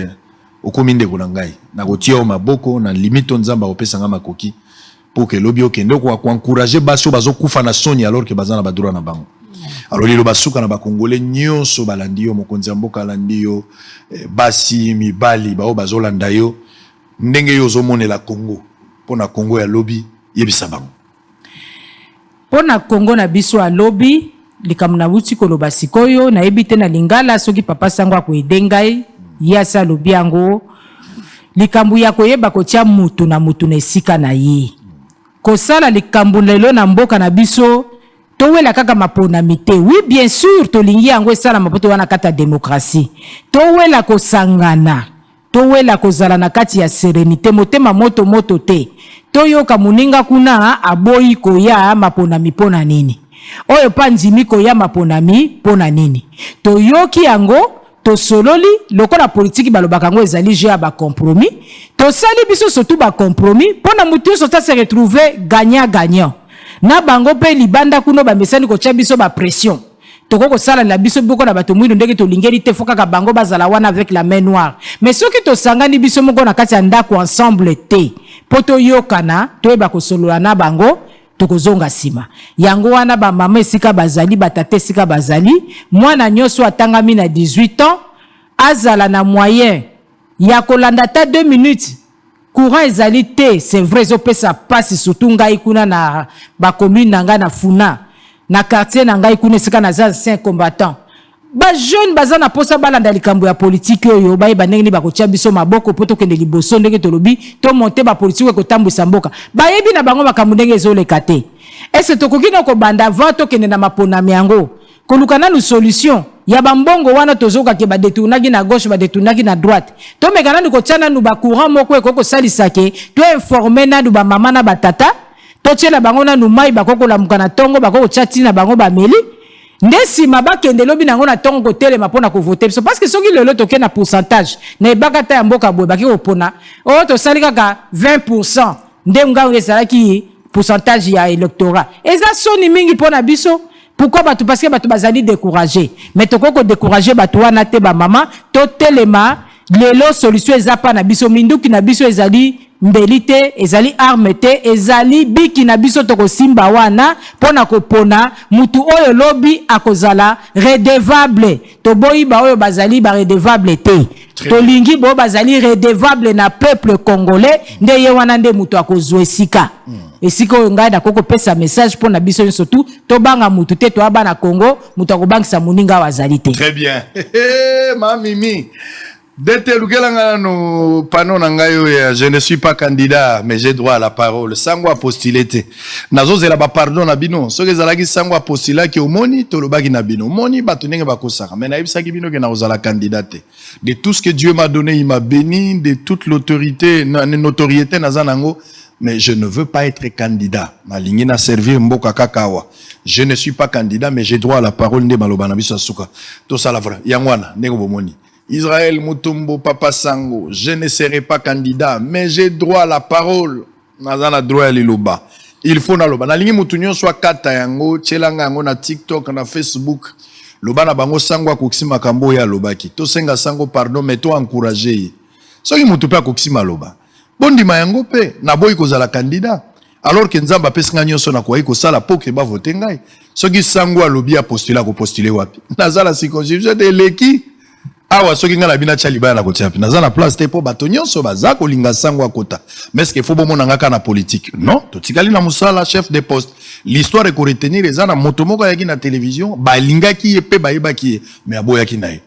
au kominde ko na ngai na kotia maboko na limite nzamba opesa nga makoki pour que lobby okende ko encourager baso bazo kufa na soni alors que bazana ba droit na bango alors lelo basuka na ba congolais nyonso balandi yo mokonzi mboka landi yo basi mibali bao bazolanda yo ndenge yo zo monela Congo pona Congo ya lobby yebisa bango. Pona Congo na biso a lobby likambo na buti koloba sikoyo na yebi te na lingala soki papa sango akoyede ngai yasa lobi yango likambo ya koyeba kotia mutu na esika na ye kosala likambo lelo na mboka na biso towela kaka maponami te. Oui bien sûr tolingi yango esala mapoto wana kata démocratie towela kosangana towela kozala na kati ya sérénité motema moto te toyoka muninga kuna aboyi koya maponami pona nini oyo panzimi koya maponami pona nini toyoki yango tosololi lokola politique balobaka ngo ezali jeu ba compromis tosali biso surtout ba compromis pona mutu so ta se retrouver gagnant na bango pe libanda kuno ba mesani ko tia biso ba pression toko sala la biso boko na bato mwindo ndenge tolingeli te foka ka bango bazala wana avec la main noire mais soki to sangani biso moko na kati ya ndako ensemble te poto yokana toyeba kosolola na bango tokozonga sima yango wana ba mama esika bazali batate esika bazali mwana nyoso atangami na 18 ans azala na moyen ya kolanda ta 2 minutes courant ezali te c'est vrai zo pesa passe surtout ngai kuna na ba commune nanga na Funa na quartier na ngai kuna esika na za 5 combattants ba jeune bazana posa balanda likambo ya politique oyo bayeba ndenge ni bakotia biso maboko poto kende liboso ndenge tolobi to monter ba politique ko tambwisa mboka bayebi na bango makambo ndenge ezoleka te est-ce tokoki na ko banda avant to kende na maponami yango kolukana nu solution ya bambongo wana tozoka ke ba détournaki na gauche ba détournaki na droite to mekana ni ko tiana nu ba courant moko ekoko salisake to informer na nu ba mama na batata to tiela bango na nu mai bakoko la mukana tongo bakoko chati na bango ba meli nde nsima bakende lobi nango na ntongo kotelema mpona kovote biso parce que soki lelo toke na pourcentage na ebaka ta ya mboka boye baki kopona oyo tosali kaka 20% nde ngango ezalaki pourcentage ya électorat eza soni mingi mpona biso. Pourquoi bato parce que bato bazali découragé mais toko décourager bato wana te ba mama to telema lelo solution eza pa na biso minduki na biso ezali mbeli te ezali arme te ezali biki na biso toko simba wana pona kopona mutu oyo lobi akozala redevable to boyi ba oyo bazali ba redevable te to lingi bo bazali redevable na peuple congolais nde ye wana nde mutu akozwe sika esika oyo ngai nakoko pesa message pona biso nyonso tu to banga mutu te to abana Congo mutu akobangisa muninga wazali te. Très bien. Ma mimi Dete lukelanga no pano na ngayo ya je ne suis pas candidat mais j'ai droit à la parole. Sango a postulé te. Nazo zela ba pardon na bino. Soki zalaki sango a postulé ki omoni to lobaki na bino. Moni batu ndenge bakosaka. Mais na ibisaki bino ke na ozala candidate. De tout ce que Dieu m'a donné, il m'a béni de toute l'autorité, notoriété nazanango. Mais je ne veux pas être candidat. Malingi na servir mboka kakawa. Je ne suis pas candidat mais j'ai droit à la parole nde maloba na biso suka. To sala vra. Yangwana ndenge bomoni. Israël Mutombo Papa Sango, je ne serai pas candidat, mais j'ai droit à la parole. Nazana droit à liloba. Il faut na loba. Na lingi mutunyo soit kata yango, tchelanga yango na TikTok, na Facebook. Loba na bango sango akokisima kambo ya lobaki. To senga sango pardon, mais to encourager. Soki mutupe akokisima loba. Bondi mayango pe, na boy kozala candidat. Alors que nzamba pesinga nyonso na kwa iko sala poke ba voter ngai. Soki sango alobi a postuler ko postuler wapi. Nazala circonscription de leki. Awa soki nga na bina tchaliba na kotia pina za na place te po bato nyonso baza kolinga sango akota mais est-ce que faut bomona ngaka na politique non to tikali na musala chef de poste l'histoire est ko retenir eza na moto moko yaki na télévision ba lingaki ye pe ba yebaki mais aboyaki na ye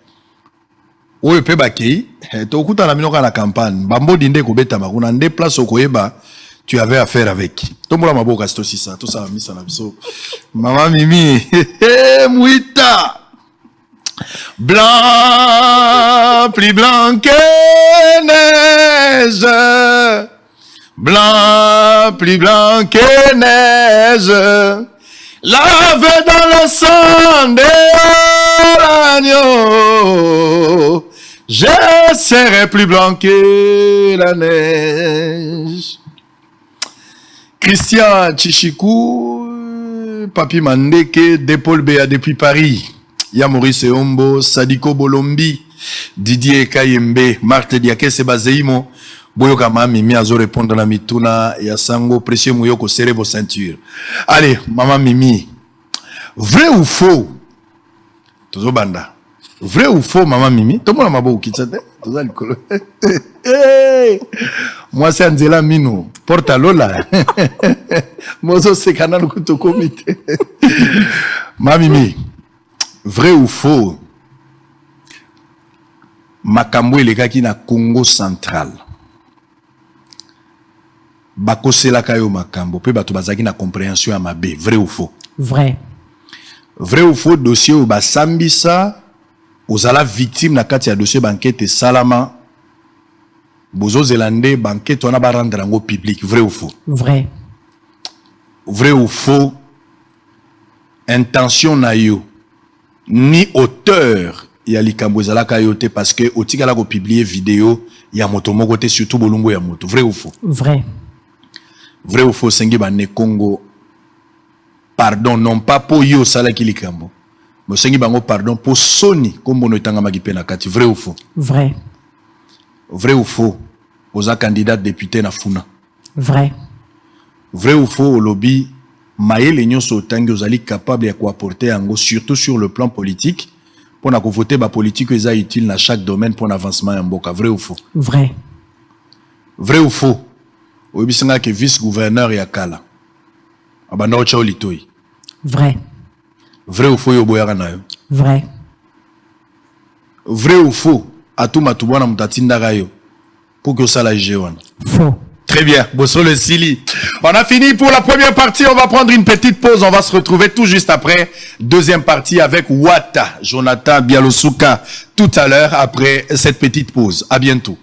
oyo pe bakei to kuta na binoka na campagne bambodi nde ko beta makuna nde place okoyeba tu avais affaire avec tombola maboka sto sisa to sa misa na biso mama mimi muita blanc, plus blanc que neige. Blanc, plus blanc que neige. Lavé dans le sang de l'agneau. Je serai plus blanc que la neige. Christian Chichikou, Papi Mandeke, Dépol Béa depuis Paris. Ya Maurice Ombo, Sadiko Bolombi, Didier Kayembe, Marthe Diakese Bazeimo, Boyoka Mami, mi azo répondre na mituna, ya Sango, précieux Mouyoko, serrez vos ceintures. Allez, maman Mimi, vrai ou faux? Tozo banda. Vrai ou faux, maman Mimi? Tout le monde m'a beau kitsate. Tozo alcool. Moi, c'est Angela Mino. Porta Lola. Mozo se kanal kuto komite. Maman Mimi. Vrai ou faux? Makambo elekaki na Congo central. Bakosela kayo makambo pe bato bazaki na compréhension ya mabe. Vrai ou faux? Vrai. Vrai ou faux dossier ou basambisa ozala victime na kati ya dossier banquete salama bozo zelande banquete wana ba rendre yango public. Vrai ou faux? Vrai. Vrai ou faux? Intention na yo ni auteur ya likambo ezalaka yo te parce que otikala ko publier vidéo ya moto moko te surtout bolungu ya moto. Vrai ou faux? Vrai. Vrai ou faux? Sengi bane Congo pardon non pas pour yo sala ki likambo mais sengi bango pardon pour soni kombo no etanga maki pe na kati. Vrai ou faux? Vrai. Vrai ou faux? Oza candidat député na Funa. Vrai. Vrai ou faux? Au lobby Maël nyonso otangi ozali capable ya koapporter yango surtout sur le plan politique pour na voter ba politique eza utile na chaque domaine pour l'avancement ya mboka. Vrai ou faux? Vrai. Vrai ou faux? Obisinga ke vice-gouverneur ya kala abanda ocha olitoi. Vrai. Vrai ou faux yo boyaka na yo? Vrai. Vrai ou faux? Atuma tubwana mutatinda gayo pour que ça la wana. Faux. Très bien, Bossolo Sili. On a fini pour la première partie, on va prendre une petite pause, on va se retrouver tout juste après. Deuxième partie avec Wata, Jonathan Bialosuka, tout à l'heure après cette petite pause. À bientôt.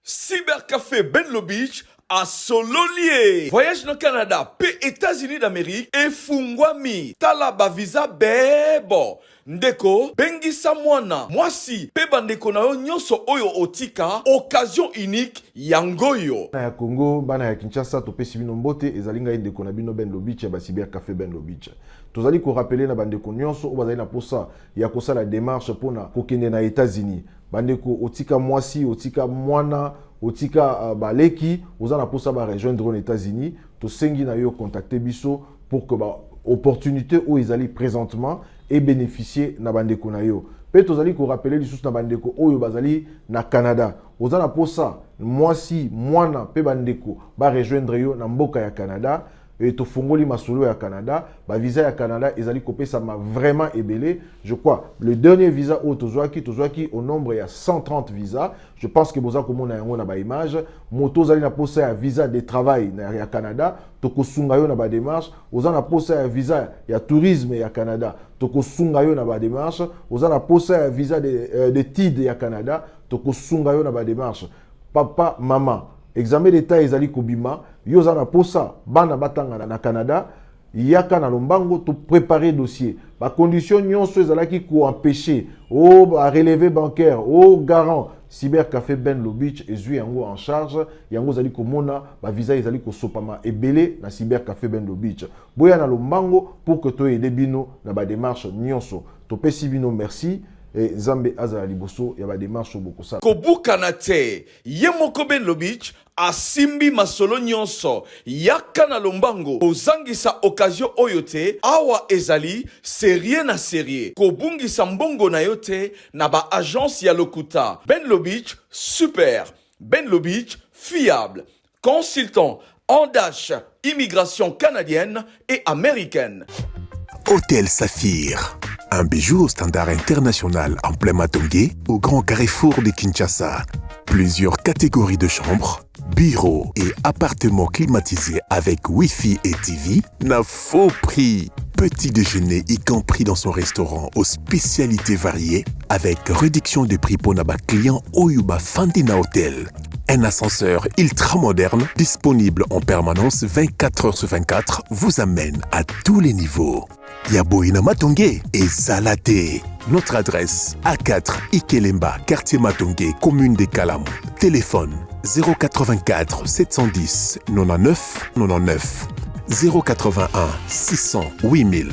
Cybercafé Benlo Beach à Sololier. Voyage no Canada, pe États-Unis d'Amérique, et Fungwami, tala ba visa bebo. Ndeko, bengisa mwana, mwasi, pe bandeko na yo nyonso oyo otika, occasion unique yangoyo. Na ya Congo, bana ya Kinshasa, topesi bino mbote, ezalinga ndeko na bino Ben Lobich, ya Cyber Café Ben Lobich. Tozali ko rappeler na bandeko nyonso, o bazali na posa, ya kosa la démarche pona kokende na États-Unis. Bandeko, otika mwasi, otika mwana, otika baleki, oza na posa ba rejoindre aux États-Unis, to sengi na yo contacter biso pour que ba opportunité où ils allaient présentement et bénéficier na bandeko na yo. Pe tozali ko rappeler lisusu na bandeko oyo bazali na Canada. Oza na posa mwasi mwana pe bandeko ba rejoindre yo na mboka ya Canada. Et to fongoli masolo ya Canada, ba visa ya Canada ezali kopesa ma vraiment ébélé. Je crois le dernier visa au tozwaki au nombre ya 130 visas. Je pense que boza komona yango na ba image, moto zali na posa ya visa de travail na ya Canada, toko sunga yo na ba démarche, oza na posa ya visa ya tourisme ya Canada, toko sunga yo na ba démarche, oza na posa ya visa de TID ya Canada, toko sunga yo na ba démarche. Papa, maman, examen d'état ezali kobima, yo za na posa bana batanga na Canada, yaka na lombango to préparer dossier. Ba condition nyonso ezalaki ko empêcher o ba relevé bancaire, o garant Cyber Café Ben Lobich ezui yango en charge, yango zali komona ba visa ezali ko sopama ebele na Cyber Café Ben Lobich. Boya na lombango pour que to aider bino na ba démarche nyonso. To pesi bino merci. Et Zambe Azala Liboso, il y a des démarches au Bokosa. Kobukanate, Yemoko Ben Lobich, Asimbi Masolo Nyonso, Yakana Lombango, Ozangisa Occasion Oyote, Awa Ezali, Serie na Serie, Kobungisa Mbongo na yote, Naba Agence Yalokuta. Ben Lobich, super. Ben Lobich, fiable. Consultant, Andache, immigration canadienne et américaine. Hôtel Saphir, un bijou au standard international en plein Matongé, au grand carrefour de Kinshasa. Plusieurs catégories de chambres, bureaux et appartements climatisés avec Wi-Fi et TV, n'a faux prix. Petit déjeuner y compris dans son restaurant aux spécialités variées, avec réduction de prix pour naba client Oyuba Fandina Hotel. Un ascenseur ultra moderne, disponible en permanence 24 heures sur 24, vous amène à tous les niveaux. Yaboina Matongé et Zalaté. Notre adresse A4 Ikelemba, quartier Matongé, commune des Kalam. Téléphone 084 710 99 99 081 600 8000.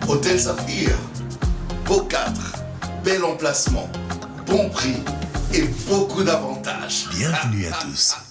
Hôtel Saphir, beau cadre, bel emplacement, bon prix et beaucoup d'avantages. Bienvenue à tous.